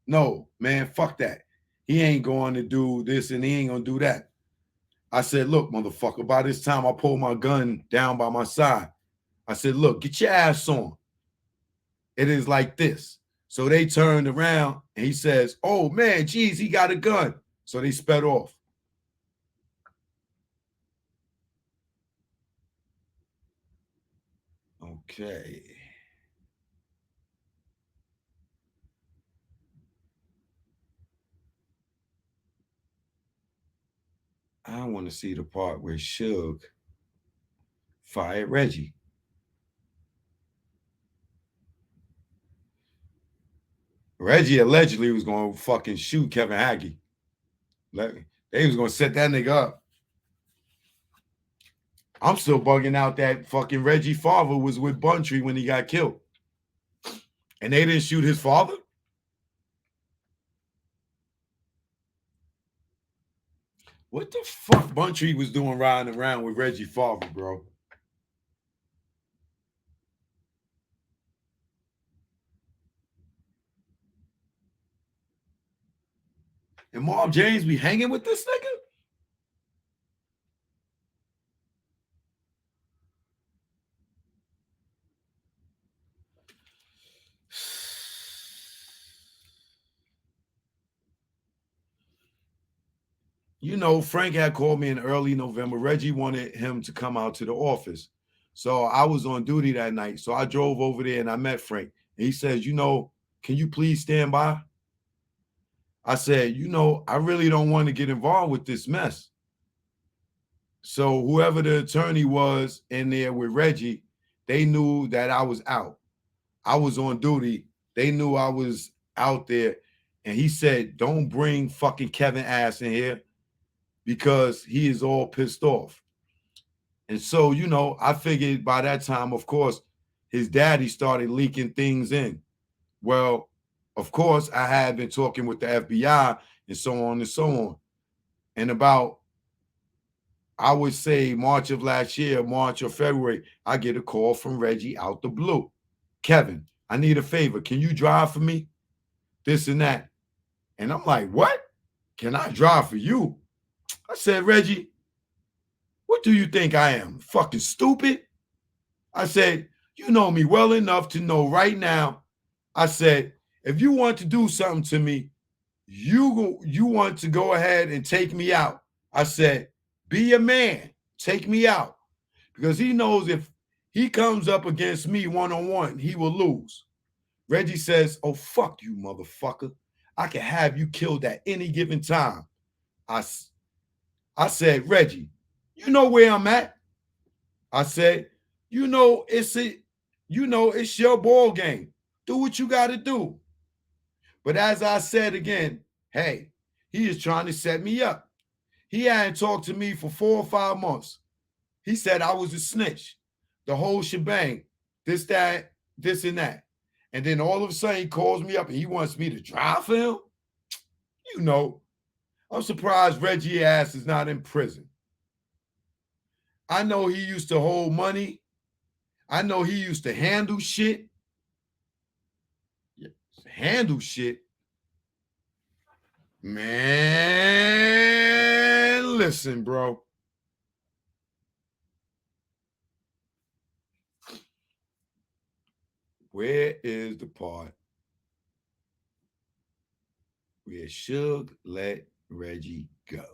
No, man, fuck that. He ain't going to do this and he ain't going to do that. I said, look, motherfucker, by this time I pulled my gun down by my side. I said, look, get your ass on. It is like this. So they turned around and he says, oh, man, geez, he got a gun. So they sped off. Okay. I want to see the part where Suge fired Reggie. Reggie allegedly was going to fucking shoot Kevin Hackey. They was going to set that nigga up. I'm still bugging out that fucking Reggie father was with Buntree when he got killed. And they didn't shoot his father? What the fuck Buntree was doing riding around with Reggie father, bro? And Marv James be hanging with this nigga? You know, Frank had called me in early November. Reggie wanted him to come out to the office. So I was on duty that night. So I drove over there and I met Frank. And he says, you know, can you please stand by? I said, you know, I really don't want to get involved with this mess. So whoever the attorney was in there with Reggie, they knew that I was out. I was on duty. They knew I was out there. And he said, don't bring fucking Kevin ass in here because he is all pissed off. And so, you know, I figured by that time, of course, his daddy started leaking things in. Well, of course, I had been talking with the FBI and so on and so on. And about, I would say March of last year, March or February, I get a call from Reggie out the blue. Kevin, I need a favor. Can you drive for me? This and that. And I'm like, what? Can I drive for you? I said, Reggie, what do you think I am? Fucking stupid? I said, you know me well enough to know right now. I said, if you want to do something to me, you want to go ahead and take me out. I said, be a man, take me out. Because he knows if he comes up against me one-on-one, he will lose. Reggie says, oh, fuck you, motherfucker. I can have you killed at any given time. I said, Reggie, you know where I'm at. I said, it's your ball game. Do what you got to do. But as I said again, hey, he is trying to set me up. He hadn't talked to me for 4 or 5 months. He said I was a snitch, the whole shebang, this, that, this, and that. And then all of a sudden he calls me up and he wants me to drive for him. You know, I'm surprised Reggie ass is not in prison. I know he used to hold money. I know he used to handle shit. Handle shit. Man, listen, bro. Where is the part where Suge let Reggie go?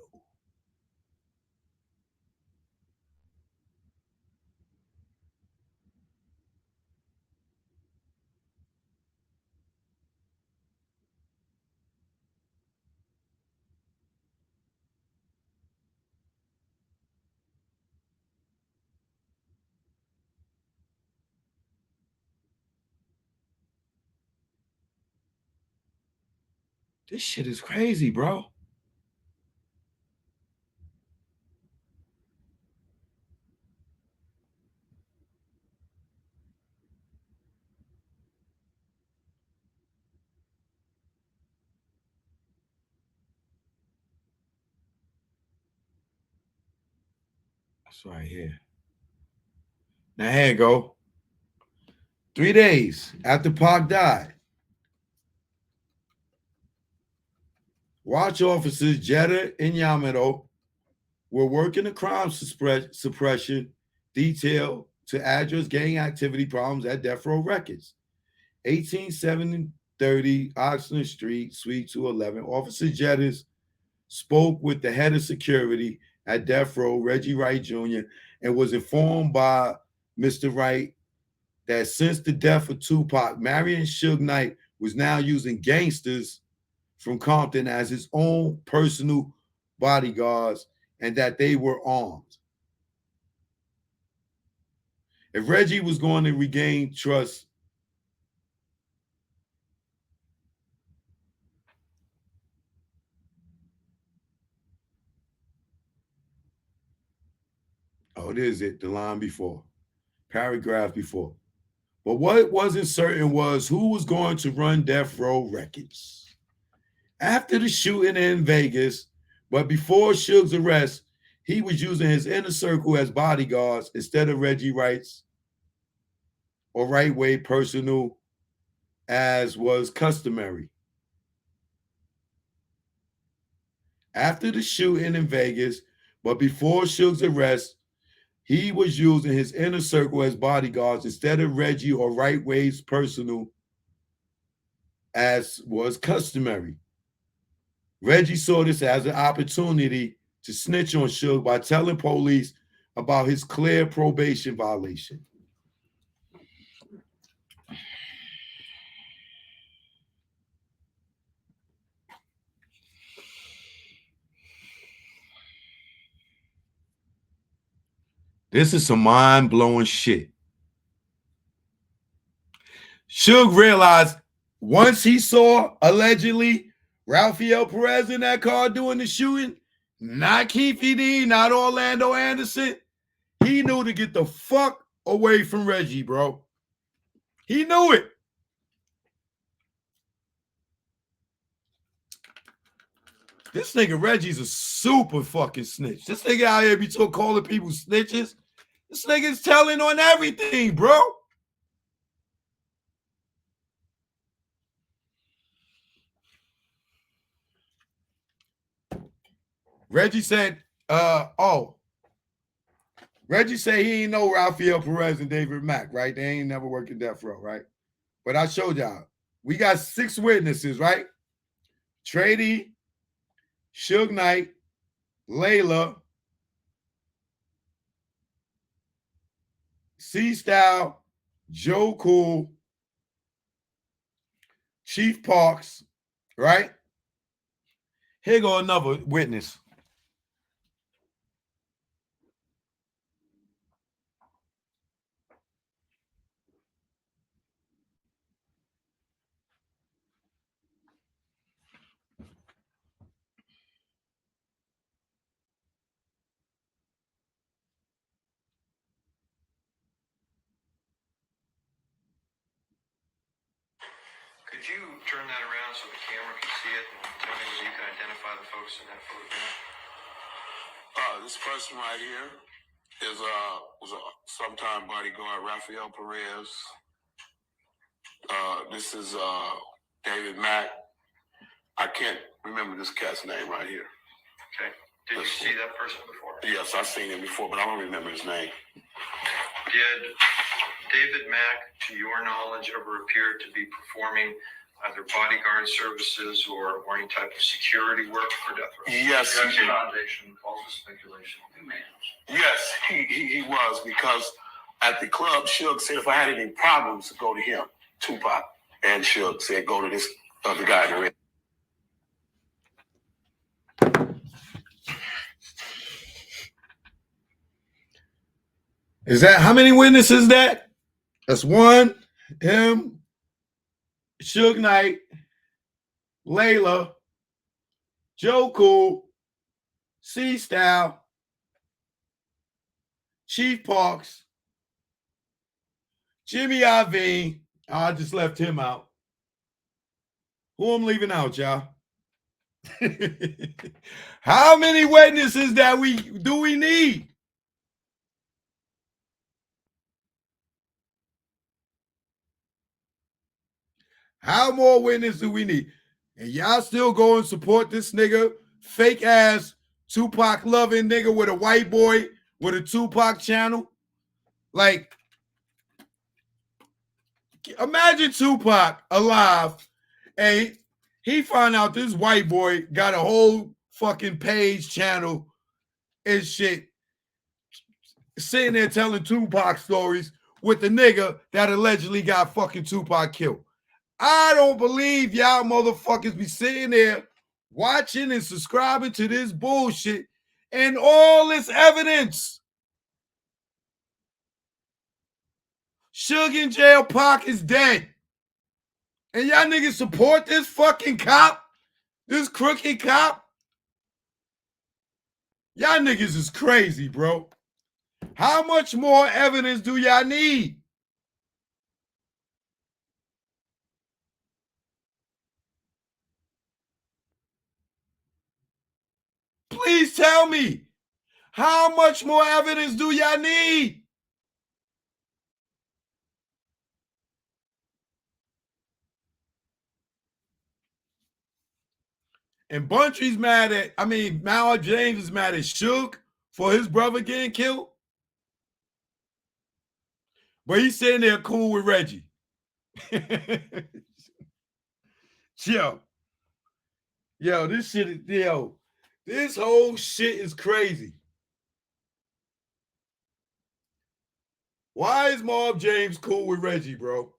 This shit is crazy, bro. That's right here. Now, here you go. 3 days after Pac died, watch officers Jetta and Yamato were working the crime suppression detail to address gang activity problems at Death Row Records. 18730 Oxnard Street, Suite 211. Officer Jettis spoke with the head of security at Death Row, Reggie Wright Jr., and was informed by Mr. Wright that since the death of Tupac, Marion Suge Knight was now using gangsters from Compton as his own personal bodyguards and that they were armed. If Reggie was going to regain trust, Oh, it is it, the line before, paragraph before. But what wasn't certain was who was going to run Death Row Records. After the shooting in Vegas, but before Suge's arrest, he was using his inner circle as bodyguards instead of Reggie Wright's or Right Way personnel, as was customary. After the shooting in Vegas, but before Suge's arrest, he was using his inner circle as bodyguards instead of Reggie or Right Way's personnel, as was customary. Reggie saw this as an opportunity to snitch on Suge by telling police about his clear probation violation. This is some mind-blowing shit. Suge realized once he saw, allegedly, Rafael Perez in that car doing the shooting, not Keefe D, not Orlando Anderson, he knew to get the fuck away from Reggie, bro. He knew it. This nigga Reggie's a super fucking snitch. This nigga out here be calling people snitches. This nigga's telling on everything, bro. Reggie said, Reggie said he ain't know Rafael Perez and David Mack, right? They ain't never worked in Death Row, right? But I showed y'all. We got 6 witnesses, right? Trady, Suge Knight, Layla, C-Style, Joe Cool, Chief Parks, right? Here go another witness. Could you turn that around so the camera can see it and tell me whether you can identify the folks in that photograph? This person right here was a sometime bodyguard, Rafael Perez. This is David Mack. I can't remember this cat's name right here. Okay. Did you see that person before? Yes, I've seen him before, but I don't remember his name. Did David Mack, to your knowledge, ever appear to be performing either bodyguard services or any type of security work for Death Row? Yes. Foundation, false speculation, demands. Yes, he was, because at the club, Suge said if I had any problems, to go to him, Tupac. And Suge said go to this other guy there. Is that how many witnesses that? That's 1, him, Suge Knight, Layla, Joe Cool, C-Style, Chief Parks, Jimmy Iovine. I just left him out. Who I'm leaving out, y'all? How many witnesses that do we need? How more witnesses do we need? And y'all still go and support this nigga, fake ass Tupac loving nigga with a white boy with a Tupac channel? Like, imagine Tupac alive and he found out this white boy got a whole fucking page channel and shit, sitting there telling Tupac stories with the nigga that allegedly got fucking Tupac killed. I don't believe y'all motherfuckers be sitting there watching and subscribing to this bullshit and all this evidence. Suge in jail, Pac is dead. And y'all niggas support this fucking cop? This crooked cop? Y'all niggas is crazy, bro. How much more evidence do y'all need? Please tell me. How much more evidence do y'all need? And Buntry's mad at, Mal James is mad at Suge for his brother getting killed. But he's sitting there cool with Reggie. Yo, this shit is, this whole shit is crazy. Why is Marv James cool with Reggie, bro?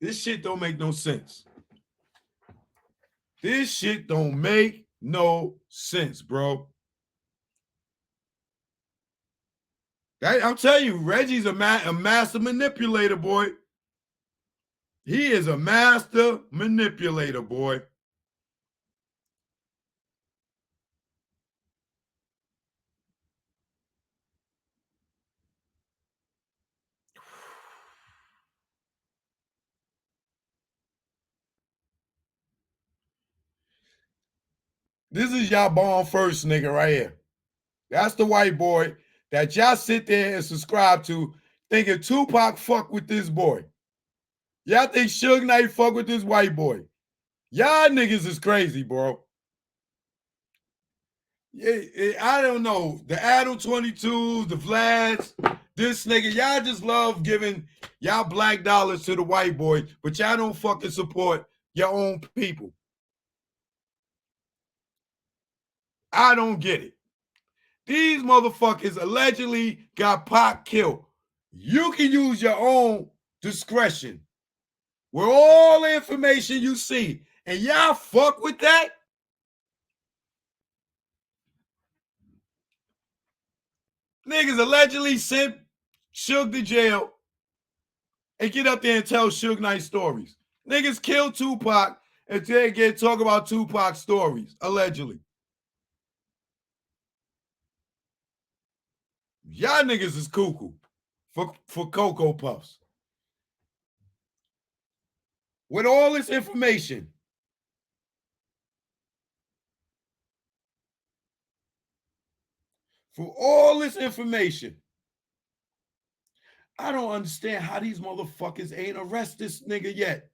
This shit don't make no sense. This shit don't make no sense, bro. I'm telling you, Reggie's a master manipulator, boy. He is a master manipulator, boy. This is y'all born first nigga right here. That's the white boy that y'all sit there and subscribe to thinking Tupac fuck with this boy. Y'all think Suge Knight fuck with this white boy. Y'all niggas is crazy, bro. I don't know. The Adam 22s, the Vlads, this nigga, y'all just love giving y'all black dollars to the white boy, but y'all don't fucking support your own people. I don't get it. These motherfuckers allegedly got Pac killed. You can use your own discretion with all the information you see, and y'all fuck with that? Niggas allegedly sent Suge to jail and get up there and tell Suge Knight stories. Niggas kill Tupac and they get talk about Tupac stories, allegedly. Y'all niggas is cuckoo for Cocoa Puffs. With all this information, I don't understand how these motherfuckers ain't arrested this nigga yet.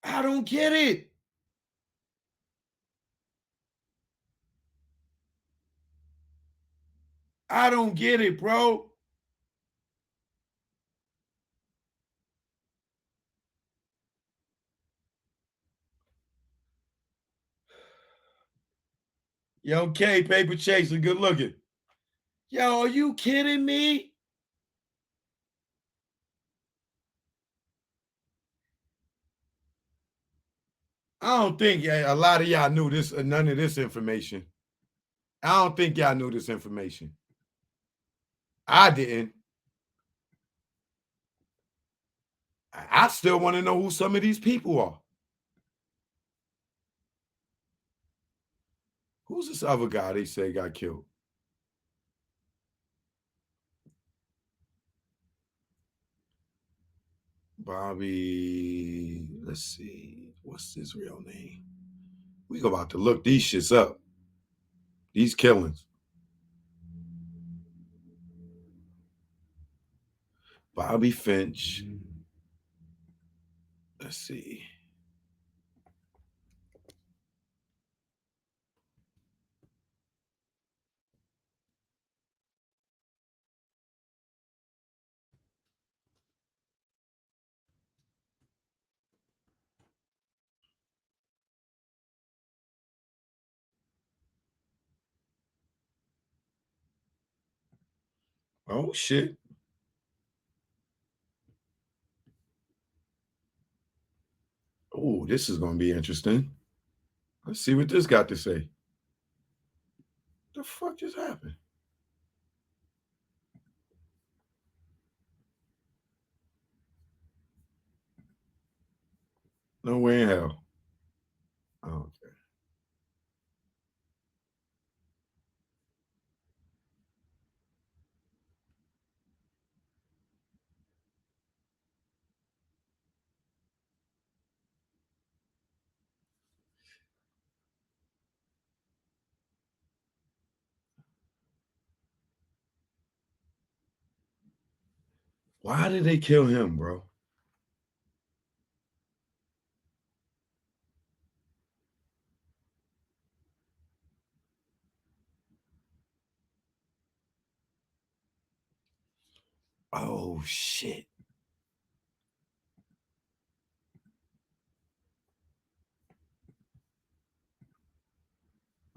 I don't get it. I don't get it, bro. Yo, K, Paper Chaser, good looking. Yo, are you kidding me? I don't think a lot of y'all knew this, none of this information. I don't think y'all knew this information. I didn't. I still want to know who some of these people are. Who's this other guy they say got killed? Bobby, let's see. What's his real name? We about to look these shits up. These killings. Bobby Finch. Let's see. Oh, shit. Oh, this is going to be interesting. Let's see what this got to say. The fuck just happened? No way in hell. Okay. Why did they kill him, bro? Oh shit.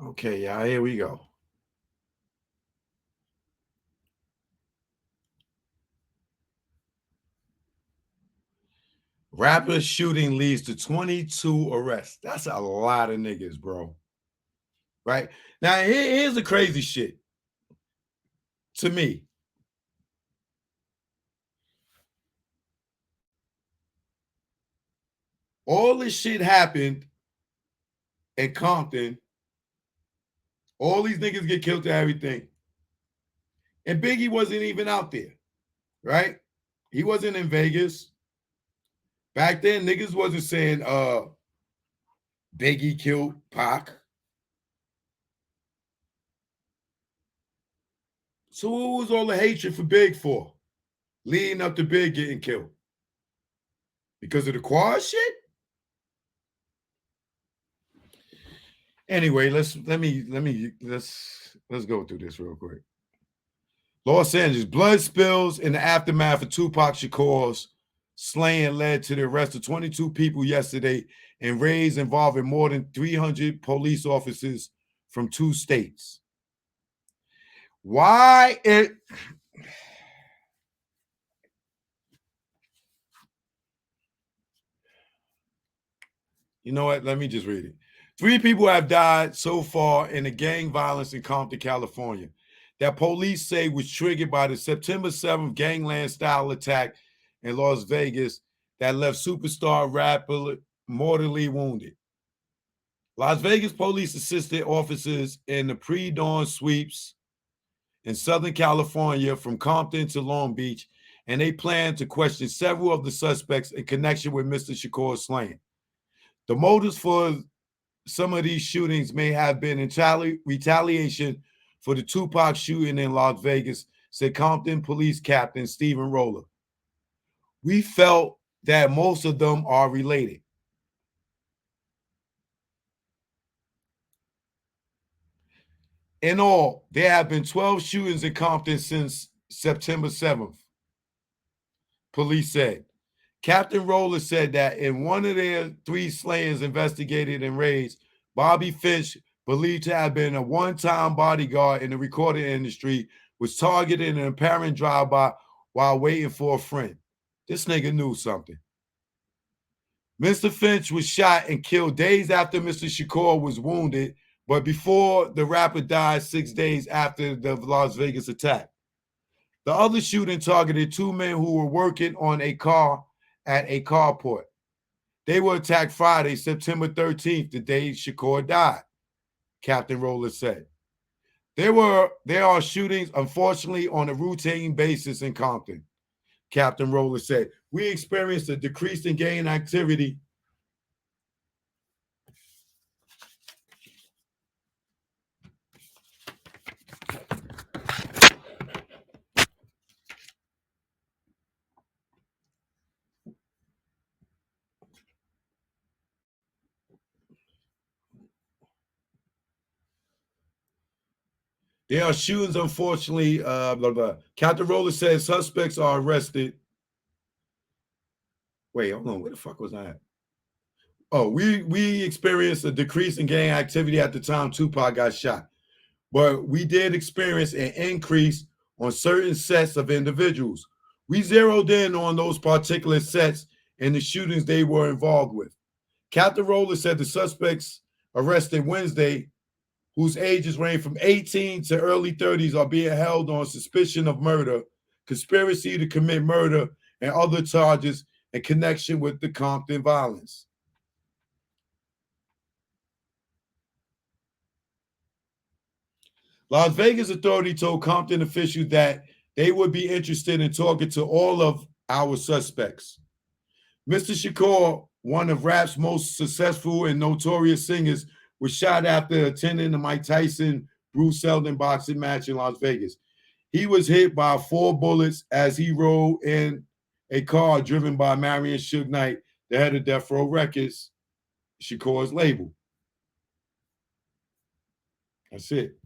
Okay, y'all, here we go. Rapper shooting leads to 22 arrests. That's a lot of niggas, bro. Right? Now, here's the crazy shit to me. All this shit happened in Compton. All these niggas get killed to everything. And Biggie wasn't even out there, right? He wasn't in Vegas. Back then, niggas wasn't saying Biggie killed Pac. So what was all the hatred for Big for? Leading up to Big getting killed? Because of the Quad shit? Anyway, let's go through this real quick. Los Angeles, blood spills in the aftermath of Tupac Shakur's slaying led to the arrest of 22 people yesterday and raids involving more than 300 police officers from 2 states. Why it? You know what? Let me just read it. 3 people have died so far in the gang violence in Compton, California, that police say was triggered by the September 7th gangland-style attack in Las Vegas that left superstar rapper mortally wounded. Las Vegas police assisted officers in the pre-dawn sweeps in Southern California from Compton to Long Beach, and they plan to question several of the suspects in connection with Mr. Shakur's slaying. The motives for some of these shootings may have been retaliation for the Tupac shooting in Las Vegas, said Compton Police Captain Stephen Roller. We felt that most of them are related. In all, there have been 12 shootings in Compton since September 7th, police said. Captain Roller said that in one of their 3 slayings investigated in raids, Bobby Finch, believed to have been a one-time bodyguard in the recording industry, was targeted in an apparent drive-by while waiting for a friend. This nigga knew something. Mr. Finch was shot and killed days after Mr. Shakur was wounded, but before the rapper died 6 days after the Las Vegas attack. The other shooting targeted 2 men who were working on a car at a carport. They were attacked Friday, September 13th, the day Shakur died, Captain Roller said. There are shootings, unfortunately, on a routine basis in Compton, Captain Roller said. We experienced a decrease in gang activity. There are shootings, unfortunately, blah, blah. Captain Roller says suspects are arrested. Wait, hold on. Where the fuck was I at? Oh, we experienced a decrease in gang activity at the time Tupac got shot. But we did experience an increase on certain sets of individuals. We zeroed in on those particular sets and the shootings they were involved with. Captain Roller said the suspects arrested Wednesday whose ages range from 18 to early 30s, are being held on suspicion of murder, conspiracy to commit murder, and other charges in connection with the Compton violence. Las Vegas authority told Compton officials that they would be interested in talking to all of our suspects. Mr. Shakur, one of rap's most successful and notorious singers, was shot after attending the Mike Tyson Bruce Seldon boxing match in Las Vegas. He was hit by 4 bullets as he rode in a car driven by Marion Suge Knight, the head of Death Row Records, Shakur's label. That's it.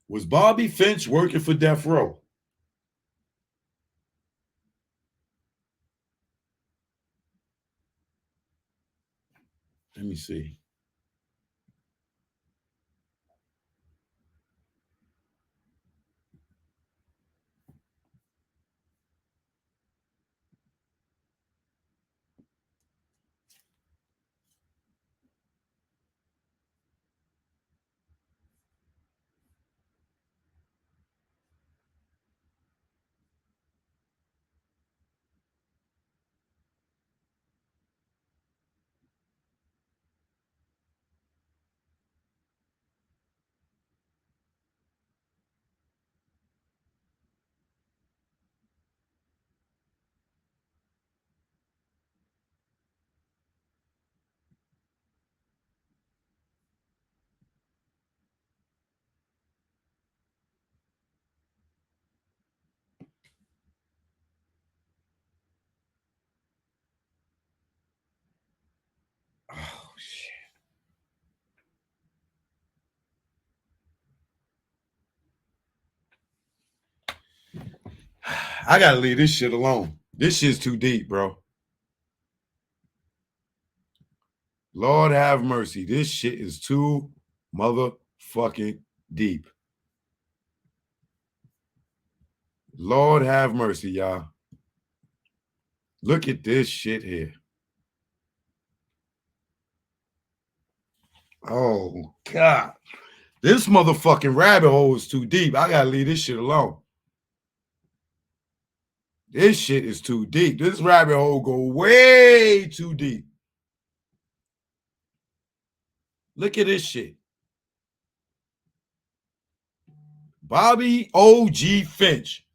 Was Bobby Finch working for Death Row? Let me see. Oh, shit. I gotta leave this shit alone. This shit's too deep, bro. Lord have mercy. This shit is too motherfucking deep. Lord have mercy, y'all. Look at this shit here. Oh, God. This motherfucking rabbit hole is too deep. I gotta leave this shit alone. This shit is too deep. This rabbit hole go way too deep. Look at this shit. Bobby O.G. Finch,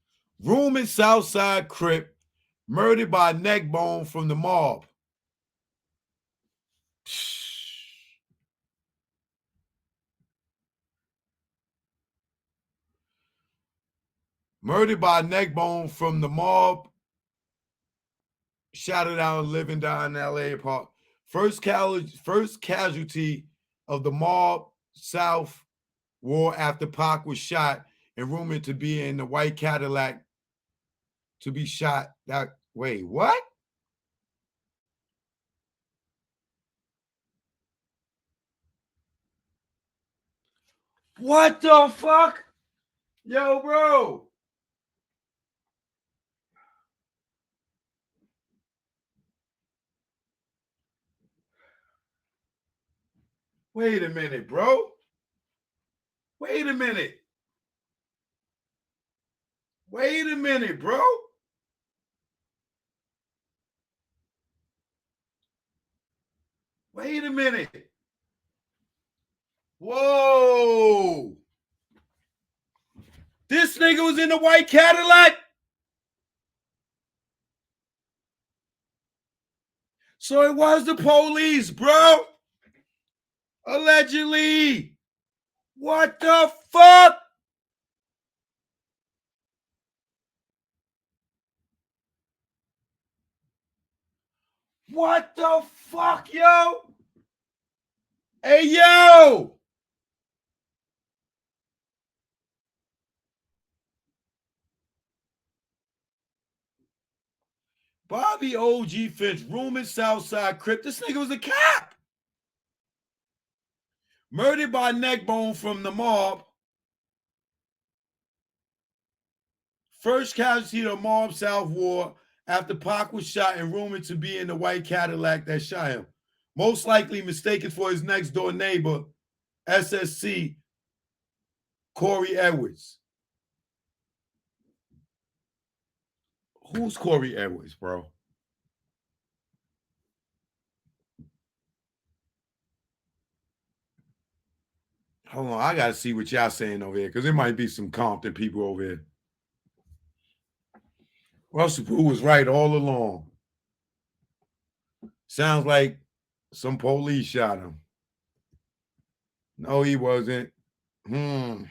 room in Southside Crip, murdered by neck bone from the mob. Murdered by neck bone from the mob. Shot it out living down in L.A. Park. First casualty of the mob South war after Pac was shot and rumored to be in the white Cadillac to be shot. Wait, what? What the fuck? Yo, bro. Wait a minute, bro. Wait a minute. Wait a minute, bro. Wait a minute. Whoa. This nigga was in the white Cadillac? So it was the police, bro. Allegedly. What the fuck? What the fuck, yo? Hey, yo. Bobby O.G. Finch, room in Southside Crip. This nigga was a cop. Murdered by neck bone from the mob. First casualty of the Mob South War after Pac was shot and rumored to be in the white Cadillac that shot him. Most likely mistaken for his next door neighbor, SSC Corey Edwards. Who's Corey Edwards, bro? Hold on, I gotta see what y'all saying over here because there might be some Compton people over here. Russell Poole was right all along. Sounds like some police shot him. No, he wasn't. Who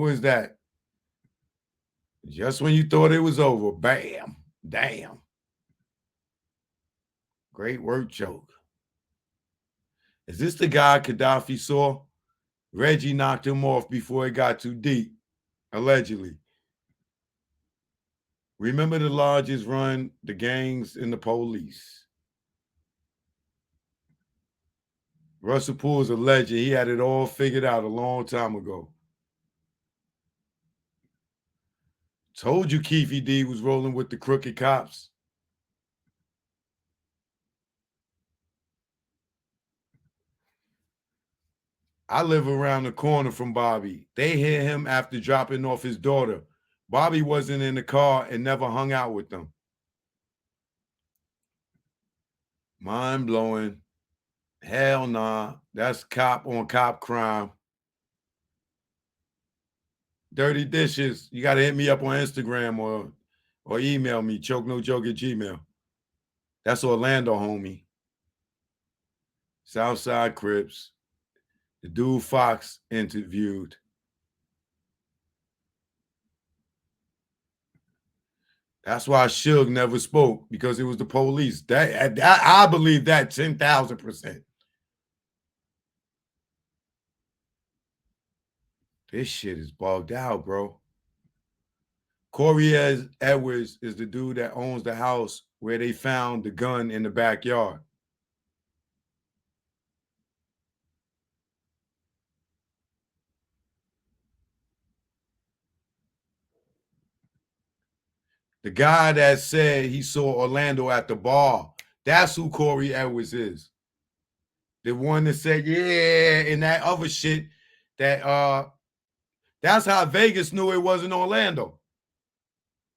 is that? Just when you thought it was over, bam, damn. Great work, choke. Is this the guy Gaddafi saw? Reggie knocked him off before it got too deep, allegedly. Remember the lodges run the gangs and the police. Russell Poole is a legend. He had it all figured out a long time ago. Told you Keefe D was rolling with the crooked cops. I live around the corner from Bobby. They hit him after dropping off his daughter. Bobby wasn't in the car and never hung out with them. Mind blowing. Hell nah. That's cop on cop crime. Dirty dishes. You got to hit me up on Instagram or email me, chokenojoke@gmail. That's Orlando, homie. Southside Crips. The dude Fox interviewed. That's why Suge never spoke, because it was the police. I believe that 10,000%. This shit is bugged out, bro. Corey Edwards is the dude that owns the house where they found the gun in the backyard. The guy that said he saw Orlando at the bar, that's who Corey Edwards is. The one that said, yeah, and that other shit that that's how Vegas knew it wasn't Orlando.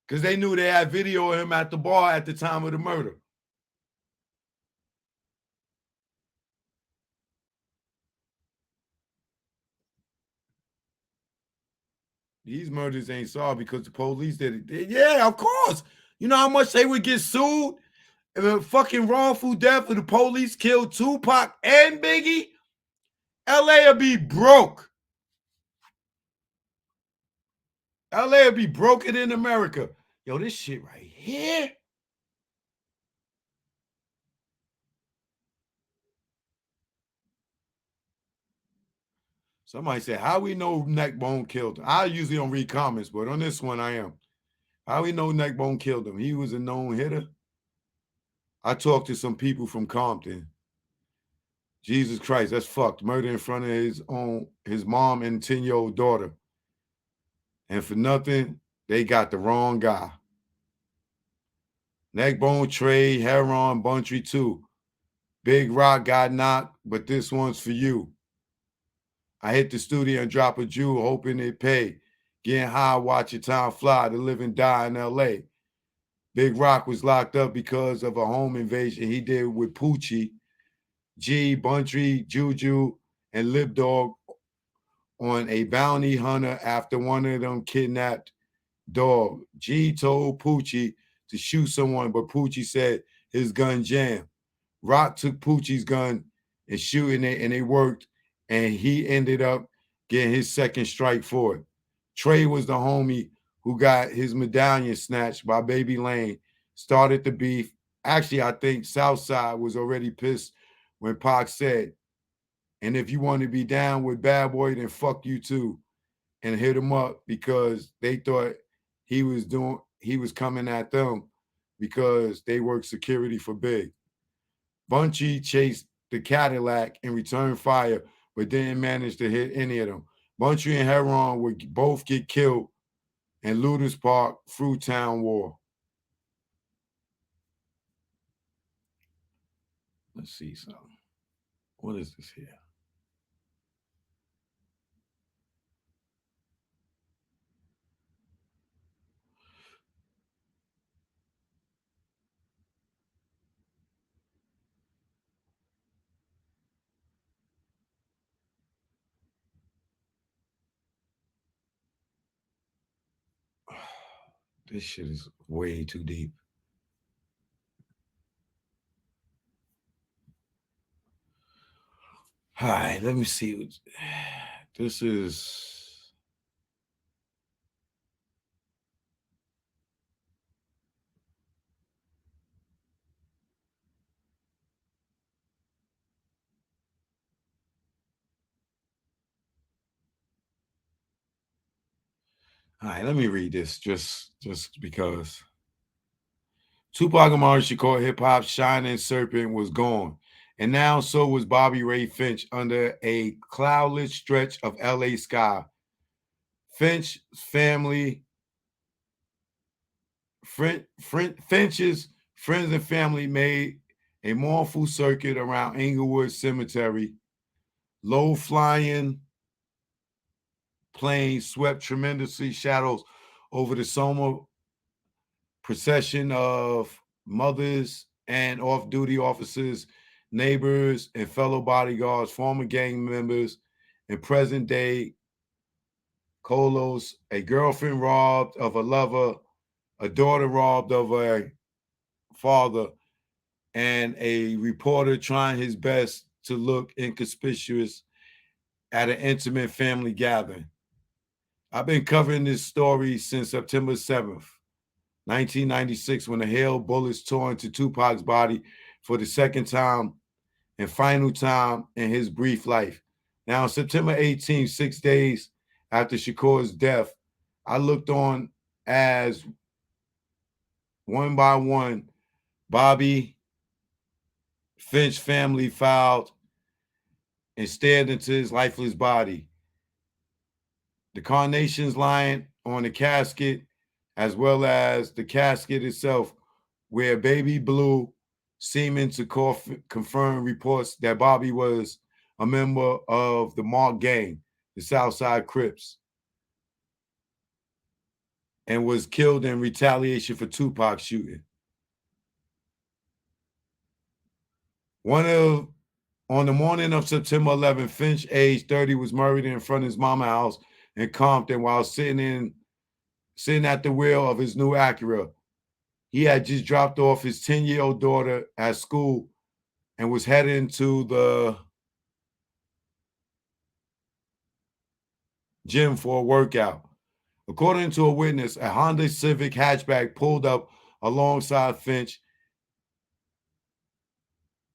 Because they knew they had video of him at the bar at the time of the murder. These murders ain't solved because the police did it. Yeah, of course. You know how much they would get sued? If a fucking wrongful death of the police killed Tupac and Biggie, LA would be broke. LA would be broken in America. Yo, this shit right here. Somebody said, how we know Neckbone killed him? I usually don't read comments, but on this one I am. How we know Neckbone killed him? He was a known hitter. I talked to some people from Compton. Jesus Christ, that's fucked. Murder in front of his mom and 10-year-old daughter. And for nothing, they got the wrong guy. Neckbone trade, Heron, Buntry too. Big Rock got knocked, but this one's for you. I hit the studio and drop a Jew, hoping it pay. Getting high, watching time fly, to live and die in L.A. Big Rock was locked up because of a home invasion he did with Poochie, G, Buntry, Juju, and Lip Dog on a bounty hunter after one of them kidnapped Dog. G told Poochie to shoot someone, but Poochie said his gun jammed. Rock took Poochie's gun and shooting it, and it worked, and he ended up getting his second strike for it. Trey was the homie who got his medallion snatched by Baby Lane, started the beef. Actually, I think Southside was already pissed when Pac said, and if you want to be down with Bad Boy, then fuck you too, and hit him up because they thought he was coming at them because they worked security for Big. Bunchy chased the Cadillac and returned fire, but didn't manage to hit any of them. Buntry and Heron would both get killed and Looters Park, Fruitown War. Let's see something. What is this here? This shit is way too deep. All right, let me see. This is. All right, let me read this just because. Tupac Amaru Shakur, hip hop shining serpent, was gone, and now so was Bobby Ray Finch under a cloudless stretch of LA sky. Finch's friends and family made a mournful circuit around Inglewood Cemetery. Low-flying planes swept tremendously shadows over the somber procession of mothers and off-duty officers, neighbors, and fellow bodyguards, former gang members, and present-day Colos, a girlfriend robbed of a lover, a daughter robbed of a father, and a reporter trying his best to look inconspicuous at an intimate family gathering. I've been covering this story since September 7th, 1996, when a hail bullets tore into Tupac's body for the second time and final time in his brief life. Now, on September 18th, 6 days after Shakur's death, I looked on as one by one, Bobby Finch family filed and stared into his lifeless body. The carnations lying on the casket, as well as the casket itself, where baby blue, seeming to confirm reports that Bobby was a member of the Mark Gang, the Southside Crips, and was killed in retaliation for Tupac shooting. On the morning of September 11th, Finch, age 30, was murdered in front of his mama's house in Compton while sitting at the wheel of his new Acura. He had just dropped off his 10-year-old daughter at school and was heading to the gym for a workout. According to a witness, a Honda Civic hatchback pulled up alongside Finch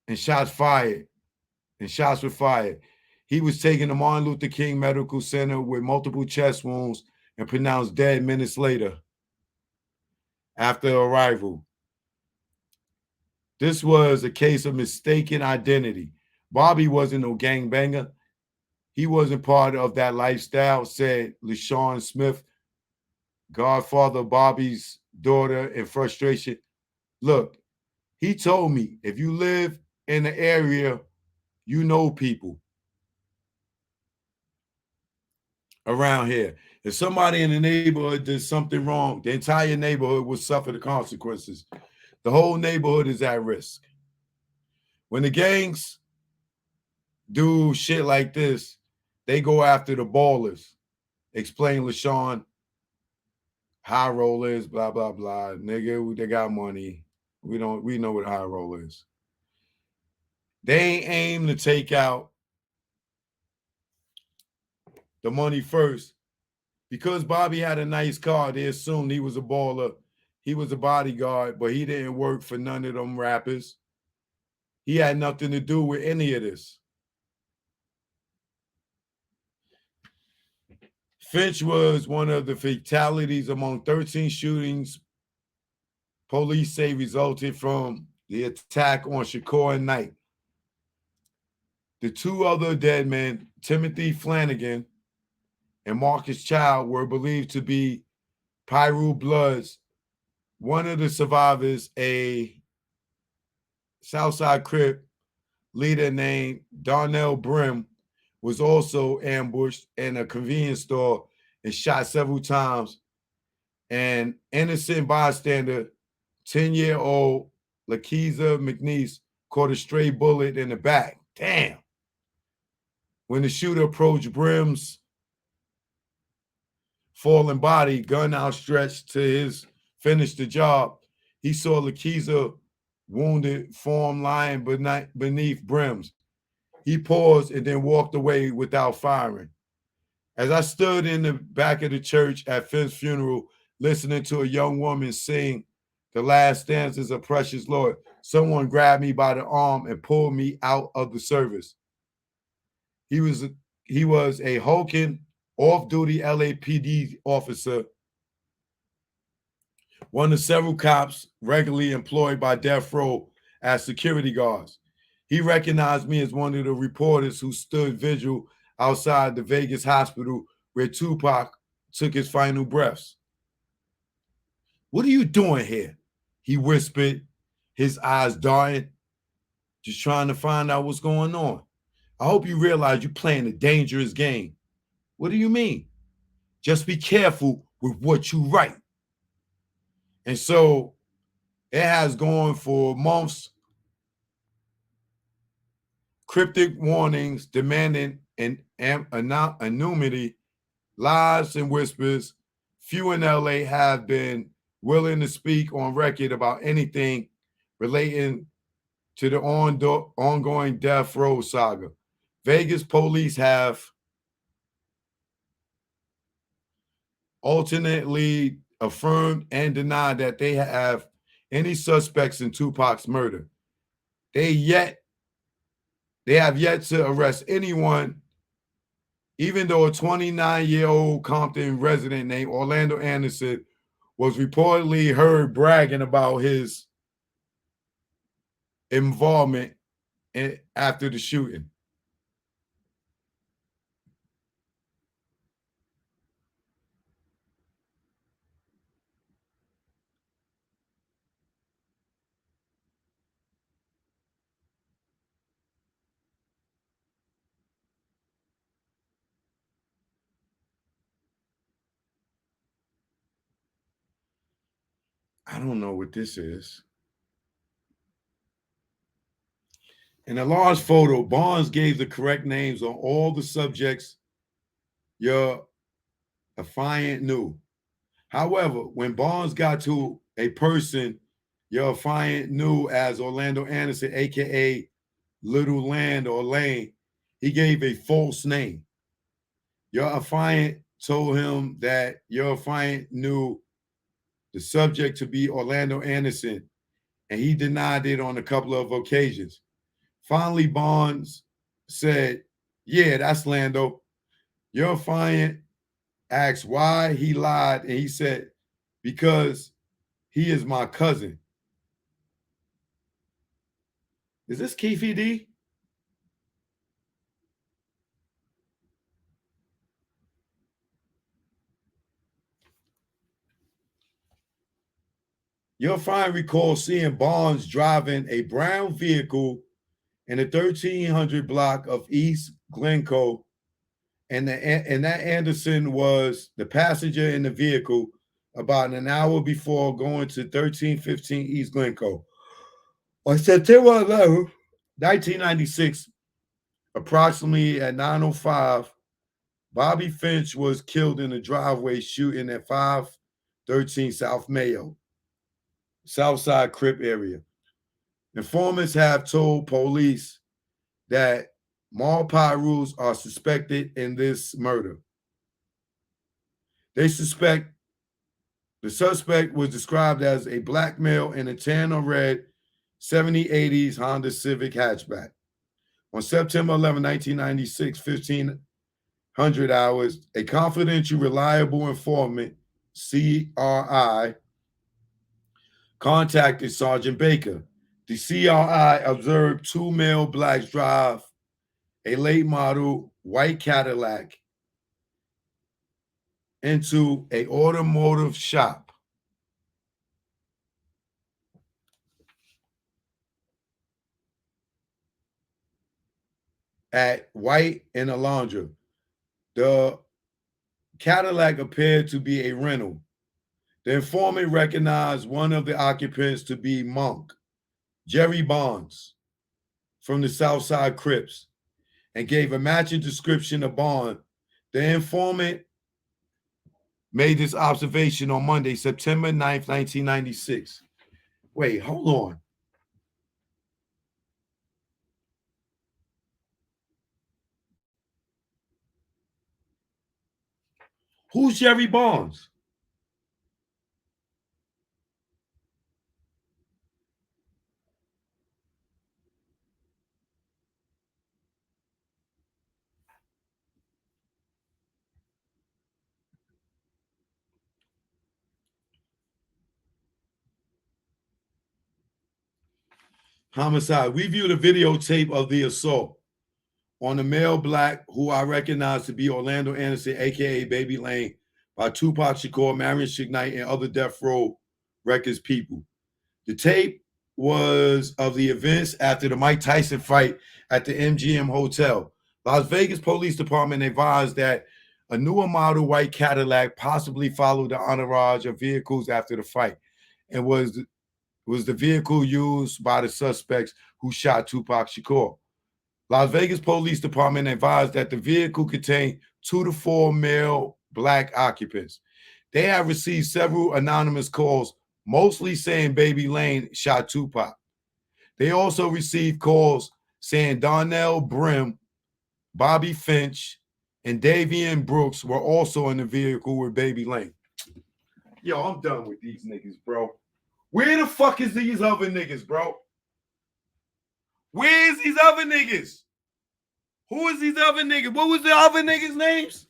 and shots were fired. He was taken to Martin Luther King Medical Center with multiple chest wounds and pronounced dead minutes later after arrival. This was a case of mistaken identity. Bobby wasn't no gangbanger. He wasn't part of that lifestyle, said LaShawn Smith, godfather of Bobby's daughter, in frustration. Look, he told me, if you live in the area, you know people around here. If somebody in the neighborhood did something wrong, the entire neighborhood will suffer the consequences. The whole neighborhood is at risk. When the gangs do shit like this, they go after the ballers. Explain LaShawn. High rollers, blah, blah, blah. Nigga, they got money. We know what high roll is. They aim to take out the money first. Because Bobby had a nice car, they assumed he was a baller. He was a bodyguard, but he didn't work for none of them rappers. He had nothing to do with any of this. Finch was one of the fatalities among 13 shootings police say resulted from the attack on Shakur and Knight. The two other dead men, Timothy Flanagan and Marcus Child, were believed to be Piru Bloods. One of the survivors, a Southside Crip leader named Darnell Brim, was also ambushed in a convenience store and shot several times. An innocent bystander, 10-year-old Lakeisha McNeese, caught a stray bullet in the back. Damn. When the shooter approached Brim's fallen body, gun outstretched to finish the job, he saw Lakeisha wounded form lying beneath Brim's. He paused and then walked away without firing. As I stood in the back of the church at Finn's funeral, listening to a young woman sing the last stanzas of Precious Lord, someone grabbed me by the arm and pulled me out of the service. He was a hulking, off-duty LAPD officer, one of several cops regularly employed by Death Row as security guards. He recognized me as one of the reporters who stood vigil outside the Vegas hospital where Tupac took his final breaths. "What are you doing here?" he whispered, his eyes darting. "Just trying to find out what's going on. I hope you realize you're playing a dangerous game." "What do you mean?" "Just be careful with what you write." And so it has gone for months. Cryptic warnings demanding anonymity, lies and whispers. Few in LA have been willing to speak on record about anything relating to the ongoing Death Row saga. Vegas police have alternately affirmed and denied that they have any suspects in Tupac's murder. They have yet to arrest anyone, even though a 29-year-old Compton resident named Orlando Anderson was reportedly heard bragging about his involvement after the shooting. I don't know what this is. In a large photo, Barnes gave the correct names on all the subjects your affiant knew. However, when Barnes got to a person your affiant knew as Orlando Anderson, aka Little Land or Lane, he gave a false name. Your affiant told him that your affiant knew the subject to be Orlando Anderson, and he denied it on a couple of occasions. Finally, Barnes said, "Yeah, that's Lando." Your affiant asked why he lied, and he said, "Because he is my cousin." Is this Keefe D? Your affiant recalls seeing Barnes driving a brown vehicle in the 1300 block of East Glencoe, and that Anderson was the passenger in the vehicle about an hour before going to 1315 East Glencoe. On September 11, 1996, approximately at 9:05, Bobby Finch was killed in a driveway shooting at 513 South Mayo, Southside Crip area. Informants have told police that Mal Pirus are suspected in this murder. The suspect was described as a black male in a tan or red 7080s Honda Civic hatchback. On September 11, 1996, 1500 hours, a confidential, reliable informant, CRI, contacted Sergeant Baker. The CRI observed two male blacks drive a late model white Cadillac into an automotive shop. At White and Alondra. The Cadillac appeared to be a rental. The informant recognized one of the occupants to be Monk, Jerry Bonds, from the Southside Crips, and gave a matching description of Bond. The informant made this observation on Monday, September 9th, 1996. Wait, hold on. Who's Jerry Bonds? Homicide. We viewed a videotape of the assault on a male black who I recognize to be Orlando Anderson, aka Baby Lane, by Tupac Shakur, Marion Suge Knight, and other Death Row Records people. The tape was of the events after the Mike Tyson fight at the MGM Hotel. Las Vegas Police Department advised that a newer model white Cadillac possibly followed the entourage of vehicles after the fight and was the vehicle used by the suspects who shot Tupac Shakur. Las Vegas Police Department advised that the vehicle contained 2 to 4 male black occupants. They have received several anonymous calls, mostly saying Baby Lane shot Tupac. They also received calls saying Donnell Brim, Bobby Finch, and Davian Brooks were also in the vehicle with Baby Lane. Yo, I'm done with these niggas, bro. Where the fuck is these other niggas, bro? Where's these other niggas? Who is these other niggas? What was the other niggas' names?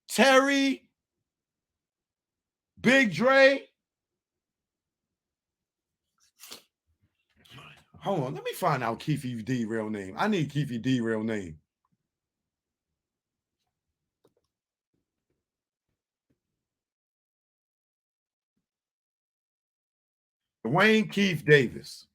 Terry, Big Dre. Hold on, let me find out Keefe D real name. I need Keefe D real name. Dwayne Keith Davis.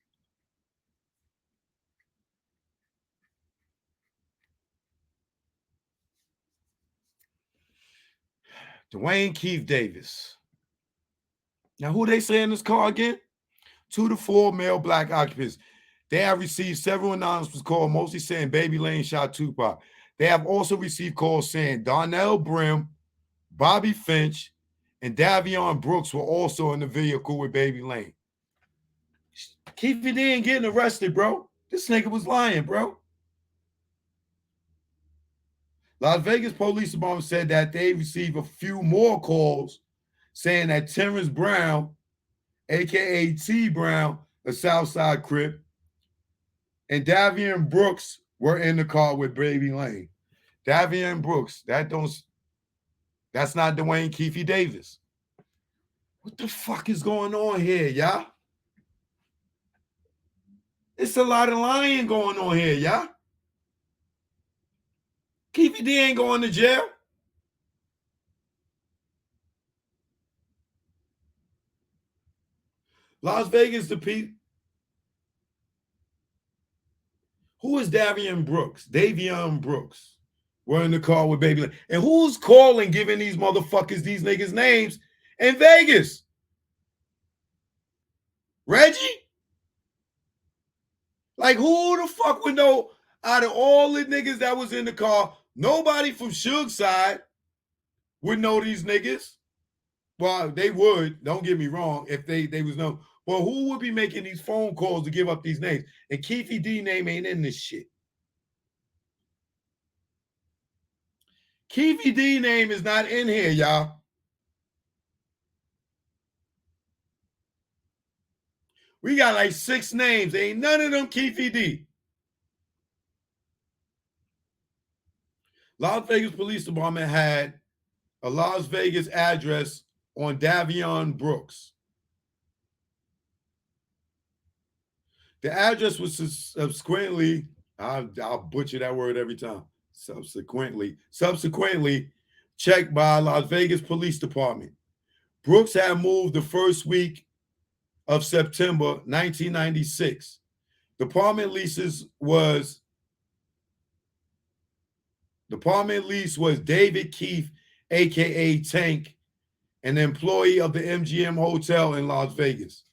Dwayne Keith Davis. Now, who they say in this car again? 2 to 4 male black occupants. They have received several anonymous calls, mostly saying Baby Lane shot Tupac. They have also received calls saying Donnell Brim, Bobby Finch, and Davion Brooks were also in the vehicle with Baby Lane. Keefe D ain't getting arrested, bro. This nigga was lying, bro. Las Vegas Police Department said that they received a few more calls saying that Terrence Brown, a.k.a. T. Brown, a Southside Crip, and Davion Brooks were in the car with Baby Lane. Davion Brooks, that's not Dwayne Keefe Davis. What the fuck is going on here, y'all? It's a lot of lying going on here, y'all. Keefe D ain't going to jail. Las Vegas, the people. Who is Davion Brooks? Davion Brooks. We're in the car with Baby Lane. And who's calling, giving these motherfuckers, these niggas' names in Vegas? Reggie? Like, who the fuck would know out of all the niggas that was in the car? Nobody from Suge's side would know these niggas. Well, they would, don't get me wrong, if they was known. Well, who would be making these phone calls to give up these names? And Keefe D name ain't in this shit. Keefe D name is not in here, y'all. We got like 6 names. Ain't none of them Keefe D. Las Vegas Police Department had a Las Vegas address on Davion Brooks. The address was subsequently I'll butcher that word every time. Subsequently, checked by Las Vegas Police Department. Brooks had moved the first week of September 1996. Department lease was David Keefe, aka Tank, an employee of the MGM Hotel in Las Vegas.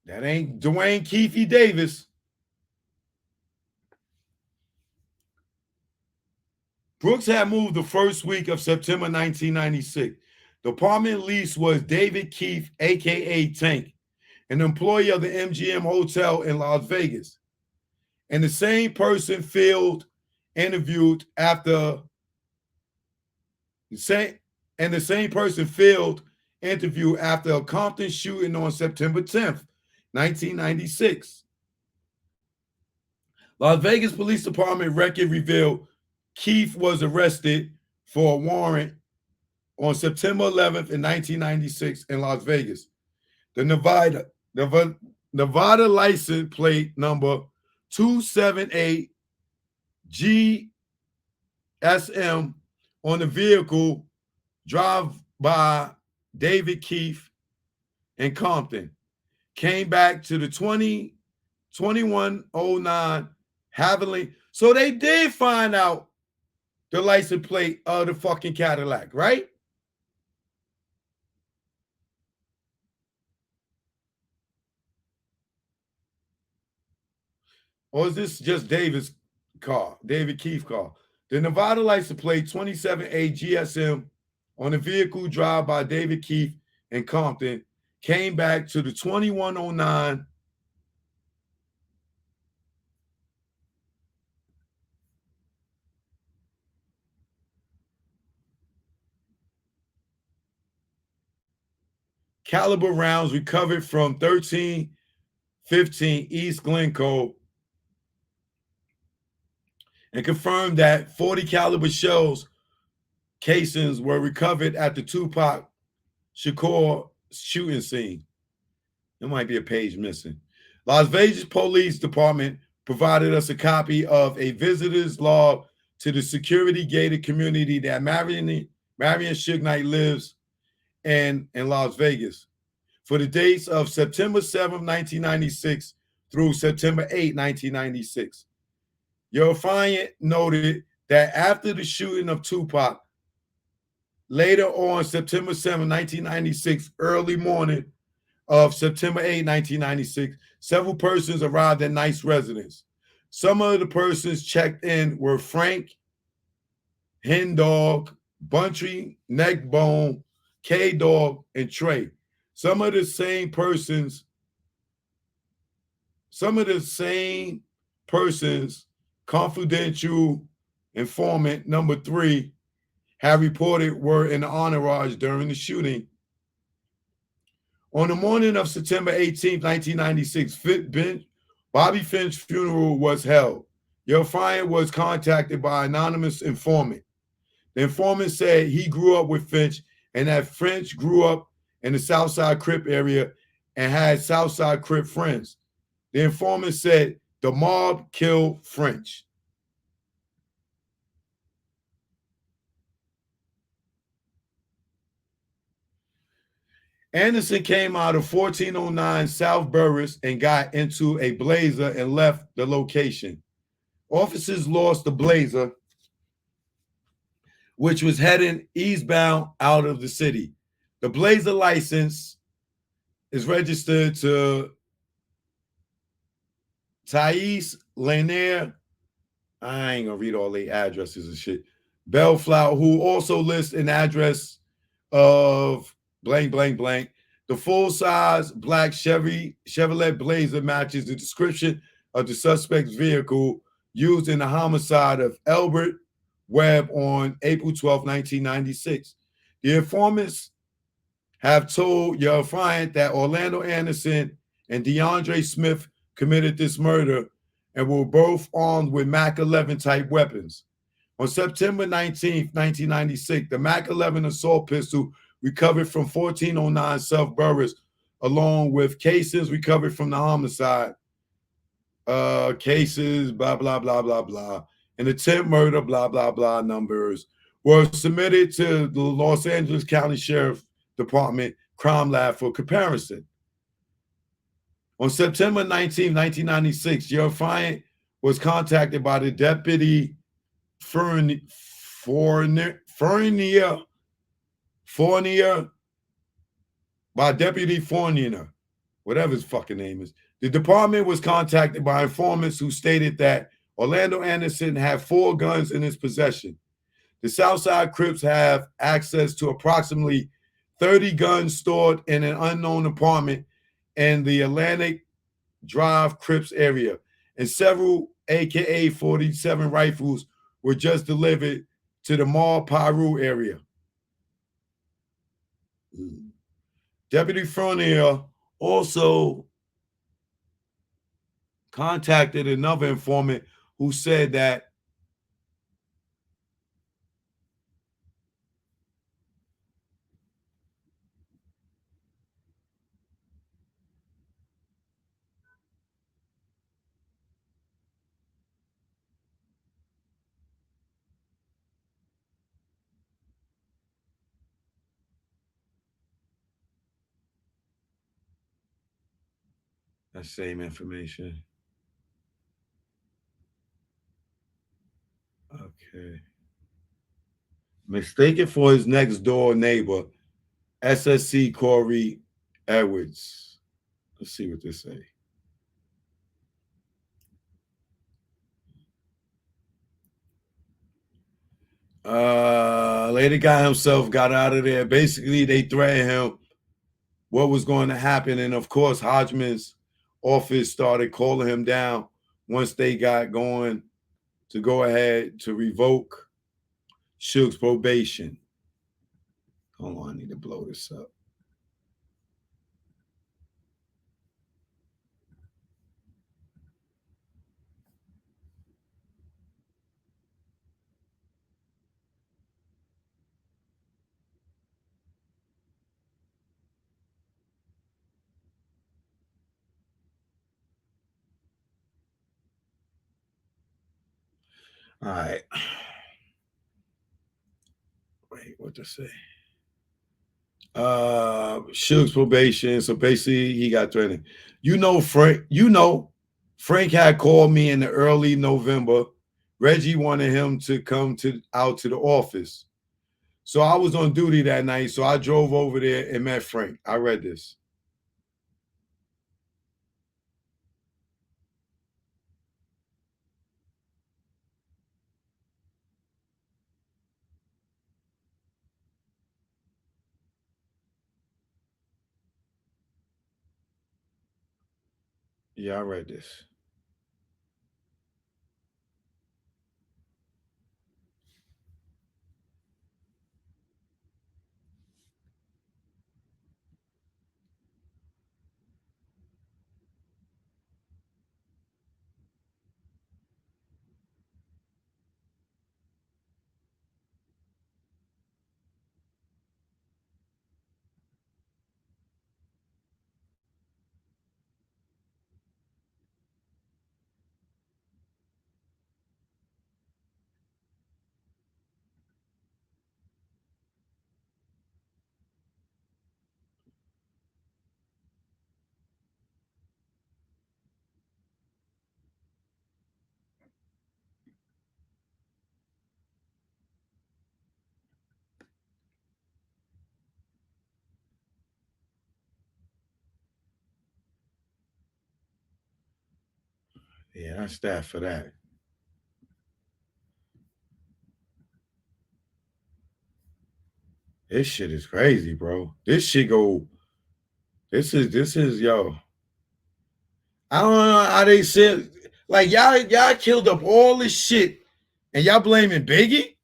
That ain't Dwayne Keefe Davis. Brooks had moved the first week of September 1996. The apartment lease was David Keefe, aka Tank, an employee of the MGM Hotel in Las Vegas. And the same person Field interviewed after a Compton shooting on September 10th, 1996. Las Vegas Police Department record revealed Keefe was arrested for a warrant on September 11th in 1996 in Las Vegas. The Nevada license plate number 278 GSM on the vehicle drive by David Keefe in Compton came back to the 2109 Haviland. So they did find out the license plate of the fucking Cadillac, right? Or is this just David Keefe car? The Nevada license plate 27A GSM on the vehicle drive by David Keefe in Compton came back to the 2109 caliber rounds recovered from 1315 East Glencoe and confirmed that 40 caliber shells casings were recovered at the Tupac Shakur shooting scene. There might be a page missing. Las Vegas Police Department provided us a copy of a visitor's log to the security gated community that Marion Suge Knight lives in Las Vegas for the dates of September 7th, 1996 through September 8th, 1996. Your client noted that after the shooting of Tupac, later on September 7, 1996, early morning of September 8, 1996, several persons arrived at Knight's residence. Some of the persons checked in were Frank, Hen Dog, Buntry, Neckbone, K-Dog, and Trey. Some of the same persons, confidential informant number 3 had reported were in the entourage during the shooting. On the morning of September 18, 1996, Bobby Finch's funeral was held. Your client was contacted by an anonymous informant. The informant said he grew up with Finch and that Finch grew up in the Southside Crip area and had Southside Crip friends. The informant said the mob killed French. Anderson came out of 1409 South Burris and got into a Blazer and left the location. Officers lost the Blazer, which was heading eastbound out of the city. The Blazer license is registered to Thais Lanier. I ain't gonna read all the addresses and shit. Bellflower, who also lists an address of blank, blank, blank. The full-size black Chevrolet Blazer matches the description of the suspect's vehicle used in the homicide of Albert Webb on April 12, 1996. The informants have told your client that Orlando Anderson and DeAndre Smith committed this murder and were both armed with Mac 11 type weapons. On September 19, 1996, the Mac 11 assault pistol recovered from 1409 South Burris along with cases recovered from the homicide, cases, blah, blah, blah, blah, blah, and attempt murder, blah, blah, blah numbers were submitted to the Los Angeles County Sheriff Department Crime Lab for comparison. On September 19, 1996, Giafranti was contacted by the Deputy Fournier, by Deputy Fournier, whatever his fucking name is. The department was contacted by informants who stated that Orlando Anderson had 4 guns in his possession. The Southside Crips have access to approximately 30 guns stored in an unknown apartment in the Atlantic Drive Crips area, and several AK-47 rifles were just delivered to the Mall Piru area. Deputy Fournier also contacted another informant who said that that same information. Okay. Mistaken for his next door neighbor, SSC Corey Edwards. Let's see what this say. Later guy himself got out of there. Basically, they threatened him what was going to happen. And of course, Hodgman's office started calling him down once they got going to go ahead to revoke Suge's probation. Hold on, I need to blow this up. All right. Wait, what to say? Suge's probation. So basically, he got threatened. Frank had called me in the early November. Reggie wanted him to come out to the office. So I was on duty that night. So I drove over there and met Frank. I read this. Yeah, I read this. Yeah, that's that for that. This shit is crazy, bro. This shit go. This is yo. I don't know how they said like y'all killed up all this shit and y'all blaming Biggie.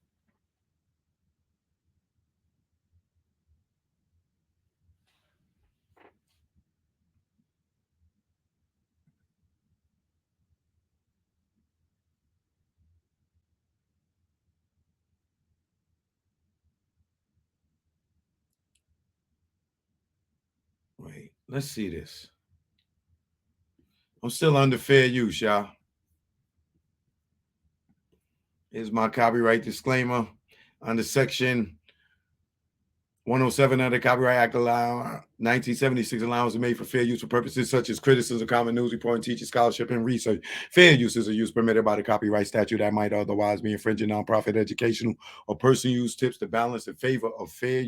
Wait, Let's see this. I'm still under fair use, y'all. Here's my copyright disclaimer. Under Section 107 of the Copyright Act, 1976, allowance is made for fair use for purposes such as criticism, common news reporting, teaching, scholarship, and research. Fair use is a use permitted by the copyright statute that might otherwise be infringing nonprofit, educational, or personal use tips to balance in favor of fair